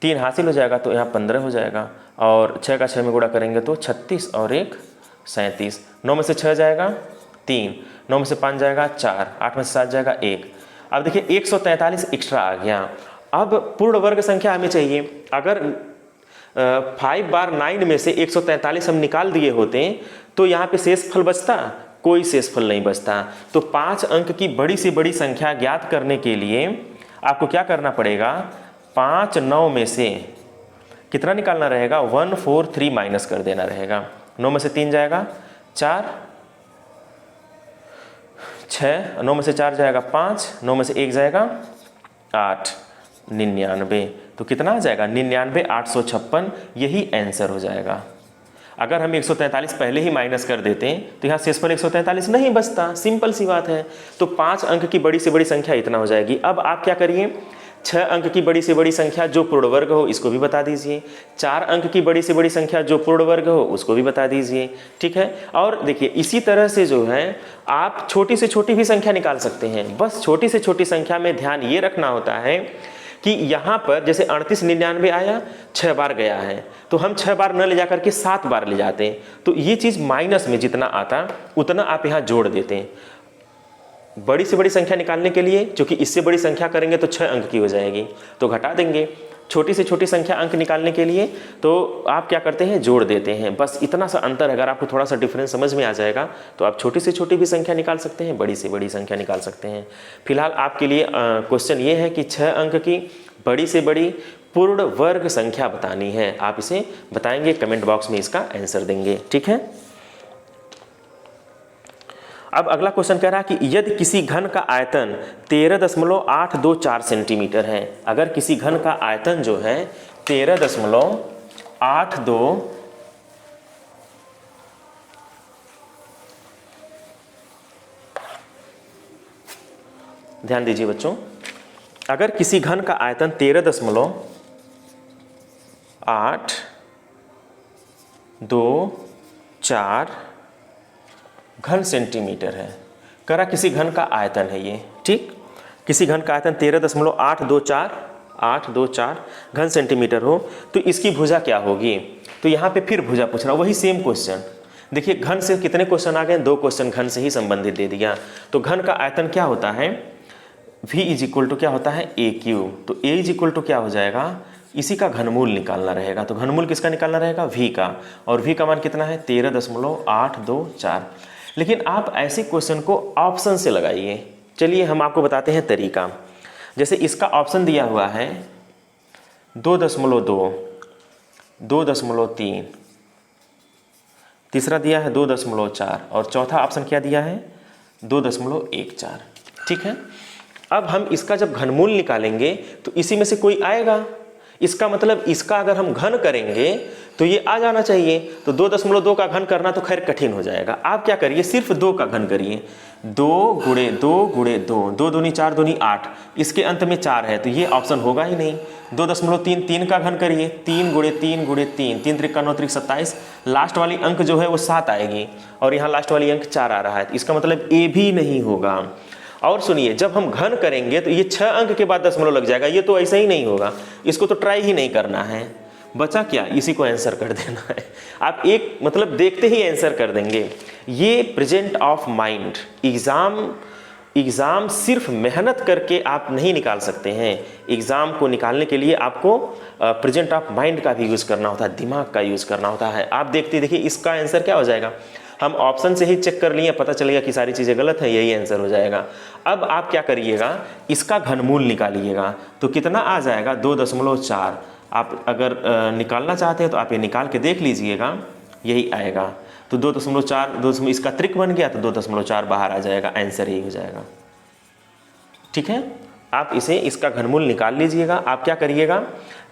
3 हासिल हो जाएगा तो यहाँ 15 हो जाएगा, और 6 का 6 में गुणा करेंगे तो 36 और 1 37, 9 में से 6 जाएगा 3, 9 में से 5 जाएगा 4, 8 में से 7 जाएगा 1। अब देखिए 143 एक्स्ट्रा आ गया। अब पूर्ण वर्ग संख्या हमें चाहिए, अगर 5 बार 9 में से 143 हम निकाल दिए होते तो यहाँ पे शेषफल बचता, कोई शेषफल नहीं बचता। तो 5 अंक की बड़ी से बड़ी संख्या ज्ञात करने के लिए आपको क्या करना पड़ेगा, 5 9 में से कितना निकालना रहेगा, 143 माइनस कर देना रहेगा, 9 में से 3 जाएगा 4 6, 9 में से 4 जाएगा 5, 9 में से 1 जाएगा 8, 99, तो कितना आ जाएगा 99 856, यही आंसर हो जाएगा। अगर हम 143 पहले ही माइनस कर देते हैं तो यहाँ शेषफल 143 नहीं बचता, सिंपल सी बात है। तो 5 अंक की बड़ी से बड़ी संख्या इतना हो जाएगी। अब आप क्या करिए, 6 अंक की बड़ी से बड़ी संख्या जो पूर्ण वर्ग हो इसको भी बता दीजिए, 4 अंक की बड़ी से बड़ी संख्या जो पूर्ण वर्ग हो उसको भी बता दीजिए, ठीक है। और देखिए इसी तरह से जो है आप छोटी से छोटी भी संख्या निकाल सकते हैं, बस छोटी से छोटी संख्या में ध्यान ये रखना होता है कि यहाँ पर जैसे 38 99 आया, 6 बार गया है तो हम 6 बार न ले जा करके 7 बार ले जाते हैं, तो ये चीज़ माइनस में जितना आता उतना आप यहाँ जोड़ देते हैं। बड़ी से बड़ी संख्या निकालने के लिए, क्योंकि इससे बड़ी संख्या करेंगे तो 6 अंक की हो जाएगी तो घटा देंगे, छोटी से छोटी संख्या अंक निकालने के लिए तो आप क्या करते हैं, जोड़ देते हैं। बस इतना सा अंतर, अगर आपको थोड़ा सा डिफरेंस समझ में आ जाएगा तो आप छोटी से छोटी भी संख्या निकाल सकते हैं, बड़ी से बड़ी संख्या निकाल सकते हैं। फिलहाल आपके लिए क्वेश्चन ये है कि 6 अंक की बड़ी से बड़ी पूर्ण वर्ग संख्या बतानी है, आप इसे बताएंगे, कमेंट बॉक्स में इसका आंसर देंगे, ठीक है। अब अगला क्वेश्चन कह रहा है कि यदि किसी घन का आयतन 13.824 सेंटीमीटर है, अगर किसी घन का आयतन जो है 13.824 8 2 ध्यान दीजिए बच्चों, अगर किसी घन का आयतन 13.824 घन सेंटीमीटर है, करा किसी घन का आयतन है ये, ठीक, किसी घन का आयतन 13.824 घन सेंटीमीटर हो, तो इसकी भुजा क्या होगी। तो यहाँ पे फिर भुजा पूछ रहा, वही सेम क्वेश्चन। देखिए घन से कितने क्वेश्चन आ गए, 2 क्वेश्चन घन से ही संबंधित दे दिया। तो घन का आयतन क्या होता है, v इज इक्वल टू क्या होता है ए क्यू, तो a इज इक्वल टू क्या हो जाएगा, इसी का घनमूल निकालना रहेगा। तो घनमूल किसका निकालना रहेगा, v का, और v का मान कितना है 13.824। लेकिन आप ऐसे क्वेश्चन को ऑप्शन से लगाइए। चलिए हम आपको बताते हैं तरीका। जैसे इसका ऑप्शन दिया हुआ है 2.2, 2.3, तीसरा दिया है 2.4 और चौथा ऑप्शन क्या दिया है 2.14, ठीक है। अब हम इसका जब घनमूल निकालेंगे तो इसी में से कोई आएगा, इसका मतलब इसका अगर हम घन करेंगे तो ये आ जाना चाहिए। तो 2.2 का घन करना तो खैर कठिन हो जाएगा। आप क्या करिए, सिर्फ 2 का घन करिए, 2 गुणे 2 गुणे 2, 2 दूनी 4 दूनी 8, इसके अंत में 4 है तो ये ऑप्शन होगा ही नहीं। 2.3, 3 का घन करिए, 3 गुणे 3 गुणे 3, 3 त्रिक 9 त्रिक 27, लास्ट वाली अंक जो है वो 7 आएगी और यहाँ लास्ट वाली अंक 4 आ रहा है, तो इसका मतलब ए भी नहीं होगा। और सुनिए, जब हम घन करेंगे तो ये 6 अंक के बाद दशमलव लग जाएगा, ये तो ऐसा ही नहीं होगा, इसको तो ट्राई ही नहीं करना है। बचा क्या, इसी को आंसर कर देना है। आप एक मतलब देखते ही आंसर कर देंगे। ये प्रेजेंट ऑफ माइंड, एग्ज़ाम सिर्फ मेहनत करके आप नहीं निकाल सकते हैं। एग्ज़ाम को निकालने के लिए आपको प्रेजेंट ऑफ माइंड का भी यूज़ करना होता है, दिमाग का यूज़ करना होता है। आप देखते देखिए इसका आंसर क्या हो जाएगा, हम ऑप्शन से ही चेक कर लिए, पता चलेगा कि सारी चीज़ें गलत हैं, यही आंसर हो जाएगा। अब आप क्या करिएगा, इसका घनमूल निकालिएगा, तो कितना आ जाएगा 2.4। आप अगर निकालना चाहते हैं तो आप ये निकाल के देख लीजिएगा, यही आएगा। तो 2.4, इसका त्रिक बन गया तो 2.4 बाहर आ जाएगा, आंसर यही हो जाएगा, ठीक है। आप इसका घनमूल निकाल लीजिएगा। आप क्या करिएगा,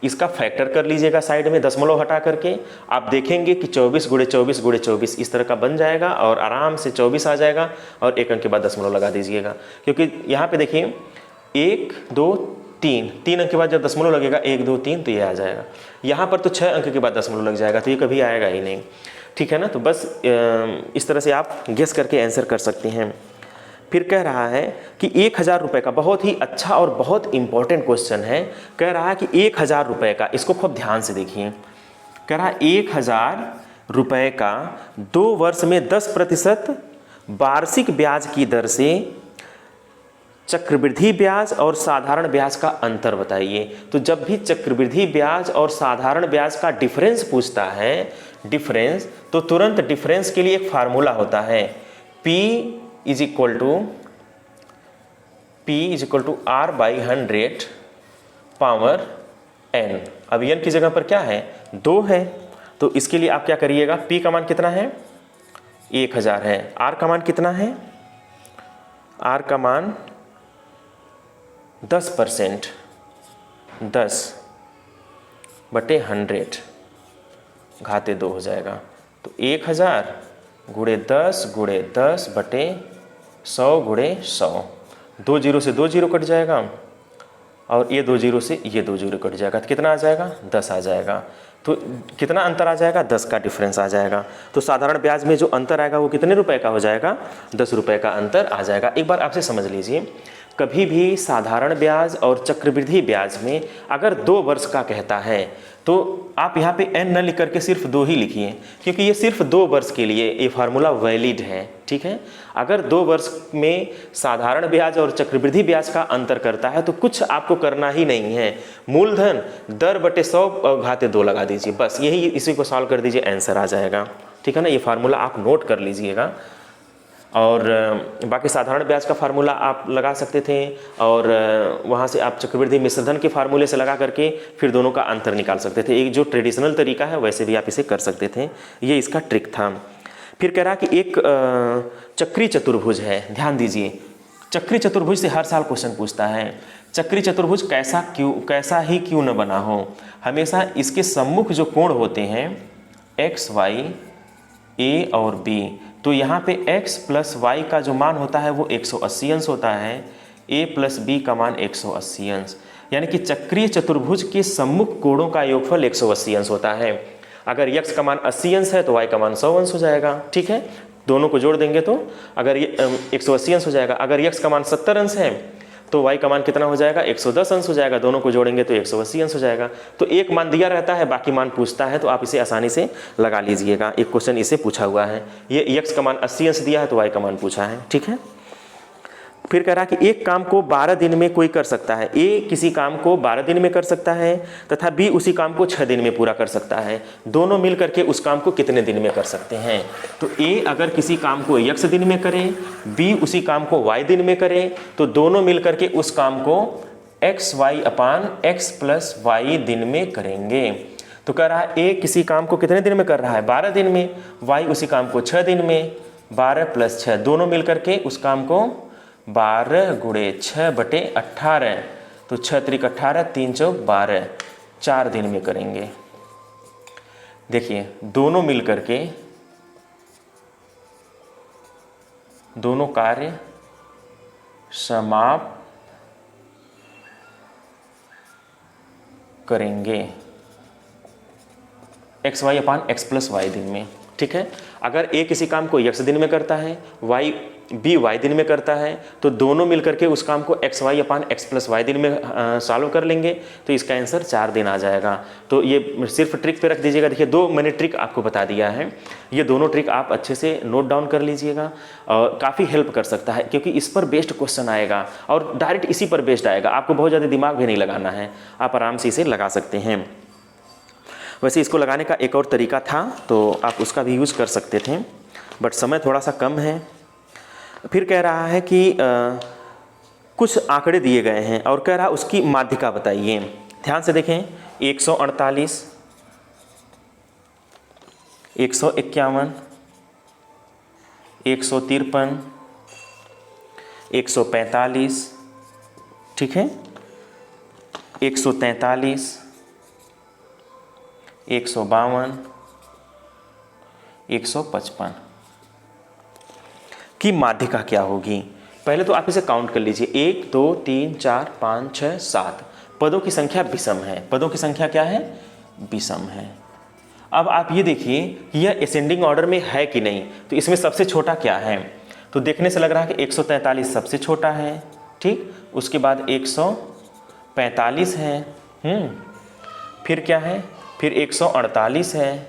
इसका फैक्टर कर लीजिएगा साइड में, दशमलव हटा करके आप देखेंगे कि 24 गुणे 24 गुणे 24 इस तरह का बन जाएगा और आराम से 24 आ जाएगा और 1 अंक के बाद दशमलव लगा दीजिएगा। क्योंकि यहाँ पे देखिए 1 2 3 अंक के बाद जब दशमलव लगेगा 1 2 3 तो ये आ जाएगा। यहाँ पर तो 6 अंक के बाद दशमलव लग जाएगा, तो ये कभी आएगा ही नहीं, ठीक है ना। तो बस इस तरह से आप गेस करके आंसर कर सकते हैं। फिर कह रहा है कि 1000 रुपये का, बहुत ही अच्छा और बहुत इंपॉर्टेंट क्वेश्चन है। कह रहा है कि 1000 रुपये का, इसको खूब ध्यान से देखिए। कह रहा है 1000 रुपये का 2 वर्ष में 10% वार्षिक ब्याज की दर से चक्रवृद्धि ब्याज और साधारण ब्याज का अंतर बताइए। तो जब भी चक्रवृद्धि ब्याज और साधारण ब्याज का डिफरेंस पूछता है, डिफरेंस, तो तुरंत डिफरेंस के लिए एक फार्मूला होता है, P is equal to R/100 power n। अब n की जगह पर क्या है 2 है, तो इसके लिए आप क्या करिएगा, P का मान कितना है 1000 है, R का मान कितना है, R का मान 10%, 10/100 घाते 2 हो जाएगा। तो 1000 गुणे 10 गुणे 10/100 गुणे 100, 2 जीरो से 2 जीरो कट जाएगा और ये 2 जीरो से ये 2 जीरो कट जाएगा, तो कितना आ जाएगा 10 आ जाएगा। तो कितना अंतर आ जाएगा, 10 का डिफरेंस आ जाएगा। तो साधारण ब्याज में जो अंतर आएगा वो कितने रुपए का हो जाएगा, 10 रुपये का अंतर आ जाएगा। एक बार आपसे समझ लीजिए, कभी भी साधारण ब्याज और चक्रवृद्धि ब्याज में अगर 2 वर्ष का कहता है तो आप यहाँ पे n न लिख करके सिर्फ 2 ही लिखिए, क्योंकि ये सिर्फ 2 वर्ष के लिए ये फार्मूला वैलिड है, ठीक है। अगर 2 वर्ष में साधारण ब्याज और चक्रवृद्धि ब्याज का अंतर करता है तो कुछ आपको करना ही नहीं है, मूलधन दर बटे 100 घाते 2 लगा दीजिए, बस यही, इसी को सॉल्व कर दीजिए, आंसर आ जाएगा, ठीक है ना। ये फार्मूला आप नोट कर लीजिएगा। और बाकी साधारण ब्याज का फार्मूला आप लगा सकते थे और वहाँ से आप चक्रवृद्धि मिश्रधन के फार्मूले से लगा करके फिर दोनों का अंतर निकाल सकते थे। एक जो ट्रेडिशनल तरीका है वैसे भी आप इसे कर सकते थे, ये इसका ट्रिक था। फिर कह रहा कि एक चक्री चतुर्भुज है, ध्यान दीजिए, चक्रीय चतुर्भुज से हर साल क्वेश्चन पूछता है। चक्रीय चतुर्भुज कैसा ही क्यों न बना हो, हमेशा इसके सम्मुख जो कोण होते हैं एक्स वाई ए और बी, तो यहाँ पे x प्लस वाई का जो मान होता है वो 180 अंश होता है, a प्लस बी का मान 180 अंश, यानी कि चक्रीय चतुर्भुज के सम्मुख कोणों का योगफल 180 अंश होता है। अगर x का मान 80 अंश है तो y का मान 100 अंश हो जाएगा। ठीक है, दोनों को जोड़ देंगे तो अगर ये 180 अंश हो जाएगा। अगर x का मान 70 अंश है तो y का मान कितना हो जाएगा, 110 अंश हो जाएगा। दोनों को जोड़ेंगे तो 180 अंश हो जाएगा। तो एक मान दिया रहता है, बाकी मान पूछता है, तो आप इसे आसानी से लगा लीजिएगा। एक क्वेश्चन इसे पूछा हुआ है, ये x का मान 80 अंश दिया है तो y का मान पूछा है। ठीक है, फिर कह रहा कि एक काम को 12 दिन में कोई कर सकता है। A किसी काम को 12 दिन में कर सकता है तथा B उसी काम को 6 दिन में पूरा कर सकता है। दोनों मिल करके उस काम को कितने दिन में कर सकते हैं? तो A अगर किसी काम को x दिन में करे, B उसी काम को y दिन में करे, तो दोनों मिल करके उस काम को xy/x प्लस y दिन में करेंगे। तो कह रहा है A किसी काम को कितने दिन में कर रहा है, 12 दिन में, y उसी काम को 6 दिन में, 12 + 6, दोनों मिल करके उस काम को 12 × 6/18, तो 6 × 18, 3 × 12, 4 दिन में करेंगे। देखिए दोनों मिल करके दोनों कार्य समाप्त करेंगे xy/x प्लस y दिन में। ठीक है, अगर A किसी काम को x दिन में करता है, B y दिन में करता है, तो दोनों मिलकर के उस काम को xy/x प्लस y दिन में सॉल्व कर लेंगे, तो इसका आंसर 4 दिन आ जाएगा। तो ये सिर्फ ट्रिक पे रख दीजिएगा। देखिए 2 मैंने ट्रिक आपको बता दिया है, ये दोनों ट्रिक आप अच्छे से नोट डाउन कर लीजिएगा और काफ़ी हेल्प कर सकता है, क्योंकि इस पर बेस्ड क्वेश्चन आएगा और डायरेक्ट इसी पर बेस्ड आएगा। आपको बहुत ज़्यादा दिमाग भी नहीं लगाना है, आप आराम से इसे लगा सकते हैं। वैसे इसको लगाने का एक और तरीका था, तो आप उसका भी यूज़ कर सकते थे, बट समय थोड़ा सा कम है। फिर कह रहा है कि कुछ आंकड़े दिए गए हैं और कह रहा उसकी माध्यिका बताइए। ध्यान से देखें, 148, 151, 153, 145, ठीक है, 143, 152, 155 की माध्यिका क्या होगी? पहले तो आप इसे काउंट कर लीजिए, 1 2 3 4 5 6 7। पदों की संख्या विषम है। पदों की संख्या क्या है? विषम है। अब आप ये देखिए यह असेंडिंग ऑर्डर में है कि नहीं, तो इसमें सबसे छोटा क्या है? तो देखने से लग रहा है कि 143 सबसे छोटा है, ठीक, उसके बाद 145 है, फिर क्या है, फिर 148 है,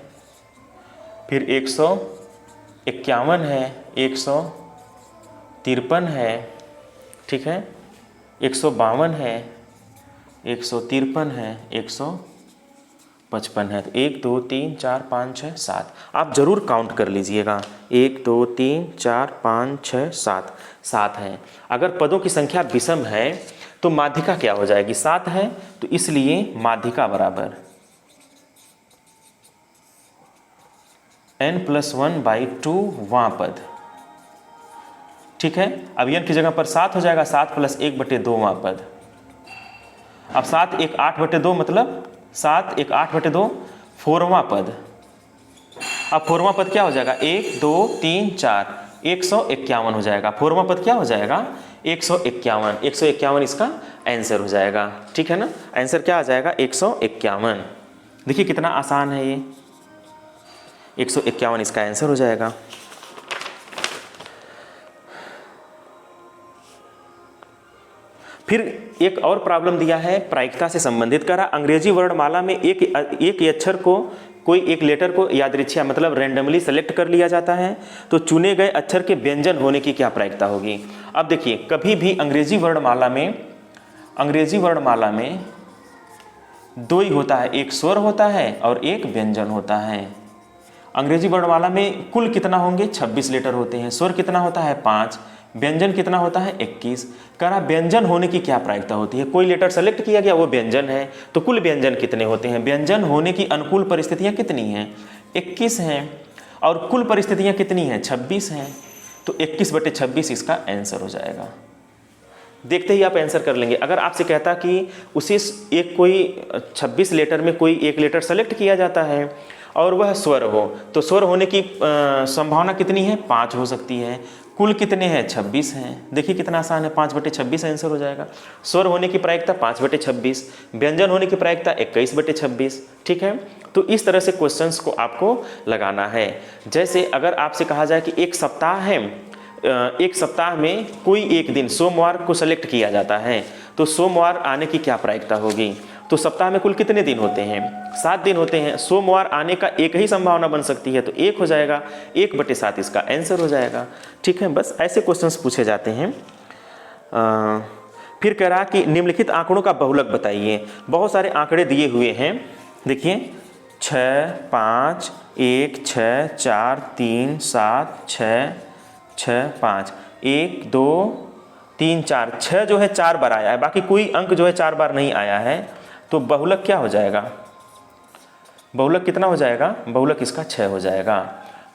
फिर 151 है, 153 है, ठीक है, 152 है, 153 है, 155 है। तो 1 2 3 4 5 6 7 आप जरूर काउंट कर लीजिएगा। 1 2 3 4 5 6 7 7 है। अगर पदों की संख्या विषम है तो माध्यिका क्या हो जाएगी? 7 है, तो इसलिए माध्यिका बराबर n+1/2 वां पद, ठीक है। अब n की जगह पर 7 हो जाएगा, 7 + 1/2 वां पद। अब 7 1 8/2 मतलब 7 1 8/2 4वां पद। अब 4वां पद क्या हो जाएगा? 1 2 3 4 151 हो जाएगा। 4वां पद क्या हो जाएगा? 151। 151 इसका आंसर हो जाएगा, ठीक है ना। आंसर क्या आ जाएगा? 151। देखिए कितना आसान है ये, 151 इसका आंसर हो जाएगा। फिर एक और प्रॉब्लम दिया है प्रायिकता से संबंधित। कह रहा अंग्रेजी वर्णमाला में एक अक्षर को, कोई एक लेटर को यादृच्छिक मतलब रैंडमली सेलेक्ट कर लिया जाता है, तो चुने गए अक्षर के व्यंजन होने की क्या प्रायिकता होगी? अब देखिए कभी भी अंग्रेजी वर्णमाला में दो ही होता है, एक स्वर होता है और एक व्यंजन होता है। अंग्रेजी वर्णमाला में कुल कितना होंगे? 26 लेटर होते हैं। स्वर कितना होता है? 5। व्यंजन कितना होता है? 21। कह रहा व्यंजन होने की क्या प्रायिकता होती है? कोई लेटर सेलेक्ट किया गया, वो व्यंजन है, तो कुल व्यंजन कितने होते हैं? व्यंजन होने की अनुकूल परिस्थितियां कितनी हैं? 21 हैं। और कुल परिस्थितियां कितनी हैं? 26 हैं। तो 21/26 इसका आंसर हो जाएगा। देखते ही आप आंसर कर लेंगे। अगर आपसे कहता कि उसे एक कोई 26 लेटर में कोई एक लेटर सेलेक्ट किया जाता है और वह स्वर हो, तो स्वर होने की संभावना कितनी है? 5 हो सकती है। कुल कितने हैं? 26 हैं। देखिए कितना आसान है, 5/26 आंसर हो जाएगा। स्वर होने की प्रायिकता 5/26, व्यंजन होने की प्रायिकता 21/26। ठीक है, तो इस तरह से क्वेश्चंस को आपको लगाना है। जैसे अगर आपसे कहा जाए कि एक सप्ताह है, एक सप्ताह में कोई एक दिन सोमवार को सेलेक्ट किया जाता है, तो सोमवार आने की क्या प्रायिकता होगी? तो सप्ताह में कुल कितने दिन होते हैं? 7 दिन होते हैं। सोमवार आने का एक ही संभावना बन सकती है, तो 1 हो जाएगा। 1/7 इसका आंसर हो जाएगा। ठीक है, बस ऐसे क्वेश्चंस पूछे जाते हैं। फिर कह रहा कि निम्नलिखित आंकड़ों का बहुलक बताइए। बहुत सारे आंकड़े दिए हुए हैं, देखिए 6, 5, 1, 6, 4, 3, 7, 6, 6, 5, 1, 2, 3, 4, 6 जो है 4 बार आया है, बाकी कोई अंक जो है 4 बार नहीं आया है, तो बहुलक क्या हो जाएगा? बहुलक कितना हो जाएगा? बहुलक इसका 6 हो जाएगा।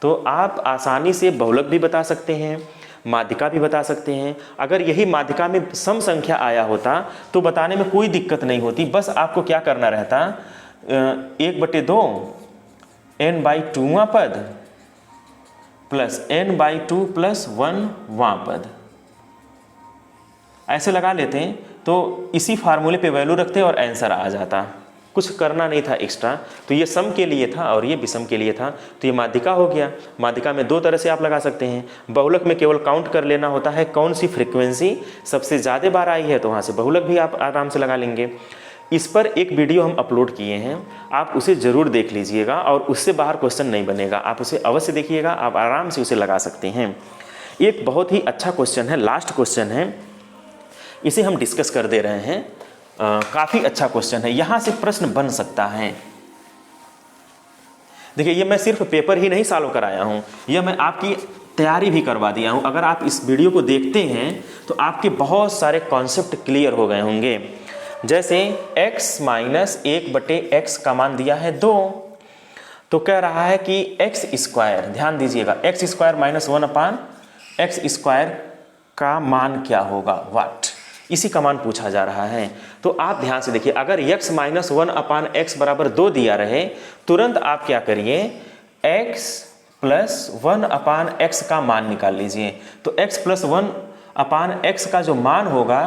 तो आप आसानी से बहुलक भी बता सकते हैं, माध्यिका भी बता सकते हैं। अगर यही माध्यिका में सम संख्या आया होता तो बताने में कोई दिक्कत नहीं होती, बस आपको क्या करना रहता, 1/2 n/2वां पद प्लस n/2 प्लस 1वां पद, ऐसे लगा लेते हैं तो इसी फार्मूले पे वैल्यू रखते और आंसर आ जाता। कुछ करना नहीं था एक्स्ट्रा। तो ये सम के लिए था और ये विषम के लिए था। तो ये माध्यिका हो गया। माध्यिका में 2 तरह से आप लगा सकते हैं। बहुलक में केवल काउंट कर लेना होता है कौन सी फ्रीक्वेंसी सबसे ज़्यादा बार आई है, तो वहाँ से बहुलक भी आप आराम से लगा लेंगे। इस पर एक वीडियो हम अपलोड किए हैं, आप उसे ज़रूर देख लीजिएगा और उससे बाहर क्वेश्चन नहीं बनेगा। आप उसे अवश्य देखिएगा, आप आराम से उसे लगा सकते हैं। एक बहुत ही अच्छा क्वेश्चन है, लास्ट क्वेश्चन है, इसे हम डिस्कस कर दे रहे हैं। काफ़ी अच्छा क्वेश्चन है, यहाँ से प्रश्न बन सकता है। देखिए ये मैं सिर्फ पेपर ही नहीं सॉल्व कराया हूँ, यह मैं आपकी तैयारी भी करवा दिया हूँ। अगर आप इस वीडियो को देखते हैं तो आपके बहुत सारे कॉन्सेप्ट क्लियर हो गए होंगे। जैसे x माइनस 1/x का मान दिया है 2, तो कह रहा है कि x², ध्यान दीजिएगा, x² माइनस 1/x² का मान क्या होगा, वाट, इसी का मान पूछा जा रहा है। तो आप ध्यान से देखिए, अगर x माइनस 1/x बराबर 2 दिया रहे, तुरंत आप क्या करिए, x प्लस 1/x का मान निकाल लीजिए। तो x प्लस 1/x का जो मान होगा,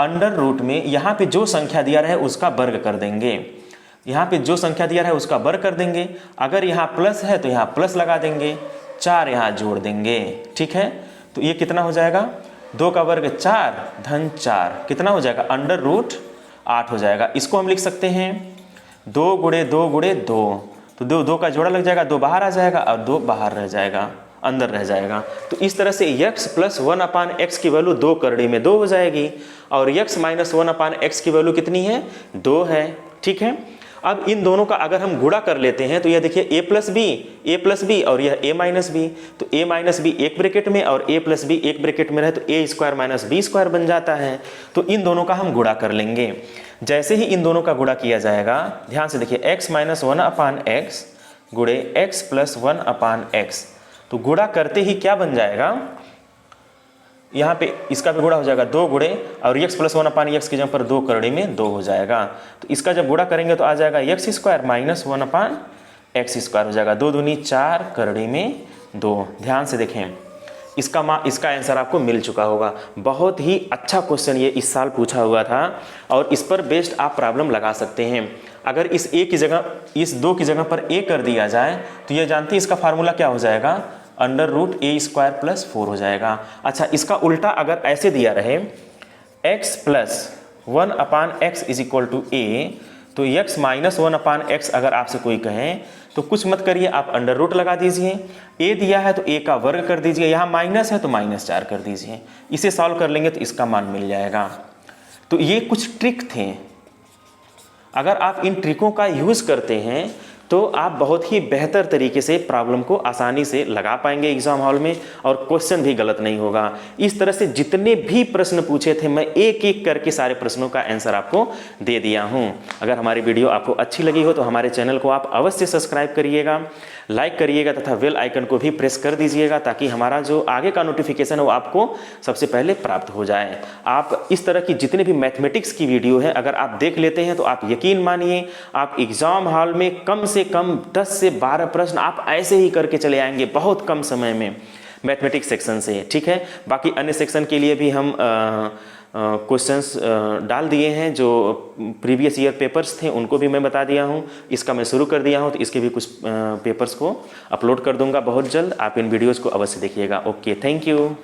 अंडर रूट में यहाँ पे जो संख्या दिया रहे उसका वर्ग कर देंगे। यहाँ पे जो संख्या दिया रहे उसका वर्ग कर देंगे। अगर यहाँ प्लस है तो यहाँ प्लस लगा देंगे, 4 यहाँ जोड़ देंगे। ठीक है, तो ये कितना हो जाएगा, 2 का वर्ग 4 धन 4 कितना हो जाएगा, अंडर रूट 8 हो जाएगा। इसको हम लिख सकते हैं 2 गुणे 2 गुणे 2, तो 2 का जोड़ा लग जाएगा, 2 बाहर आ जाएगा और 2 बाहर रह जाएगा, अंदर रह जाएगा। तो इस तरह से x प्लस 1/x की वैल्यू 2 करड़ी में 2 हो जाएगी और x माइनस 1/x की वैल्यू कितनी है, 2 है। ठीक है, अब इन दोनों का अगर हम गुणा कर लेते हैं तो यह देखिए a प्लस बी और यह a माइनस बी, तो a माइनस बी एक ब्रैकेट में और a प्लस बी एक ब्रैकेट में रहे तो a² माइनस b² बन जाता है। तो इन दोनों का हम गुणा कर लेंगे। जैसे ही इन दोनों का गुणा किया जाएगा, ध्यान से देखिए, x माइनस 1/x गुणे x प्लस 1/x, तो गुणा करते ही क्या बन जाएगा, यहाँ पे इसका भी गुणा हो जाएगा 2 गुणे और x प्लस 1/x की जगह पर 2 करड़ी में 2 हो जाएगा। तो इसका जब गुणा करेंगे तो आ जाएगा x² माइनस 1/x² हो जाएगा, 2 दूनी 4 करड़ी में 2। ध्यान से देखें, इसका आंसर आपको मिल चुका होगा। बहुत ही अच्छा क्वेश्चन ये इस साल पूछा हुआ था और इस पर बेस्ड आप प्रॉब्लम लगा सकते हैं। अगर इस a की जगह, इस 2 की जगह पर a कर दिया जाए तो ये जानते हैं इसका फार्मूला क्या हो जाएगा, अंडर रूट a² प्लस 4 हो जाएगा। अच्छा, इसका उल्टा अगर ऐसे दिया रहे, x plus 1/x is equal to a, तो x माइनस 1/x अगर आपसे कोई कहे तो कुछ मत करिए, आप अंडर रूट लगा दीजिए। a दिया है तो a का वर्ग कर दीजिए, यहाँ माइनस है तो -4 कर दीजिए। इसे सॉल्व कर लेंगे तो इसका मान मिल जाएगा। तो ये कुछ ट्रिक थे, अगर आप इन ट्रिकों का यूज़ करते हैं तो आप बहुत ही बेहतर तरीके से प्रॉब्लम को आसानी से लगा पाएंगे एग्जाम हॉल में और क्वेश्चन भी गलत नहीं होगा। इस तरह से जितने भी प्रश्न पूछे थे मैं एक एक करके सारे प्रश्नों का आंसर आपको दे दिया हूं। अगर हमारी वीडियो आपको अच्छी लगी हो तो हमारे चैनल को आप अवश्य सब्सक्राइब करिएगा, लाइक करिएगा तथा बेल आइकन को भी प्रेस कर दीजिएगा ताकि हमारा जो आगे का नोटिफिकेशन है वो आपको सबसे पहले प्राप्त हो जाए। आप इस तरह की जितने भी मैथमेटिक्स की वीडियो है अगर आप देख लेते हैं तो आप यकीन मानिए आप एग्जाम हॉल में कम से कम 10 से 12 प्रश्न आप ऐसे ही करके चले आएंगे बहुत कम समय में मैथमेटिक्स सेक्शन से। ठीक है, बाकी अन्य सेक्शन के लिए भी हम क्वेश्चंस डाल दिए हैं, जो प्रीवियस ईयर पेपर्स थे उनको भी मैं बता दिया हूं। इसका मैं शुरू कर दिया हूं तो इसके भी कुछ पेपर्स को अपलोड कर दूंगा बहुत जल्द। आप इन वीडियोस को अवश्य देखिएगा। Okay, thank you.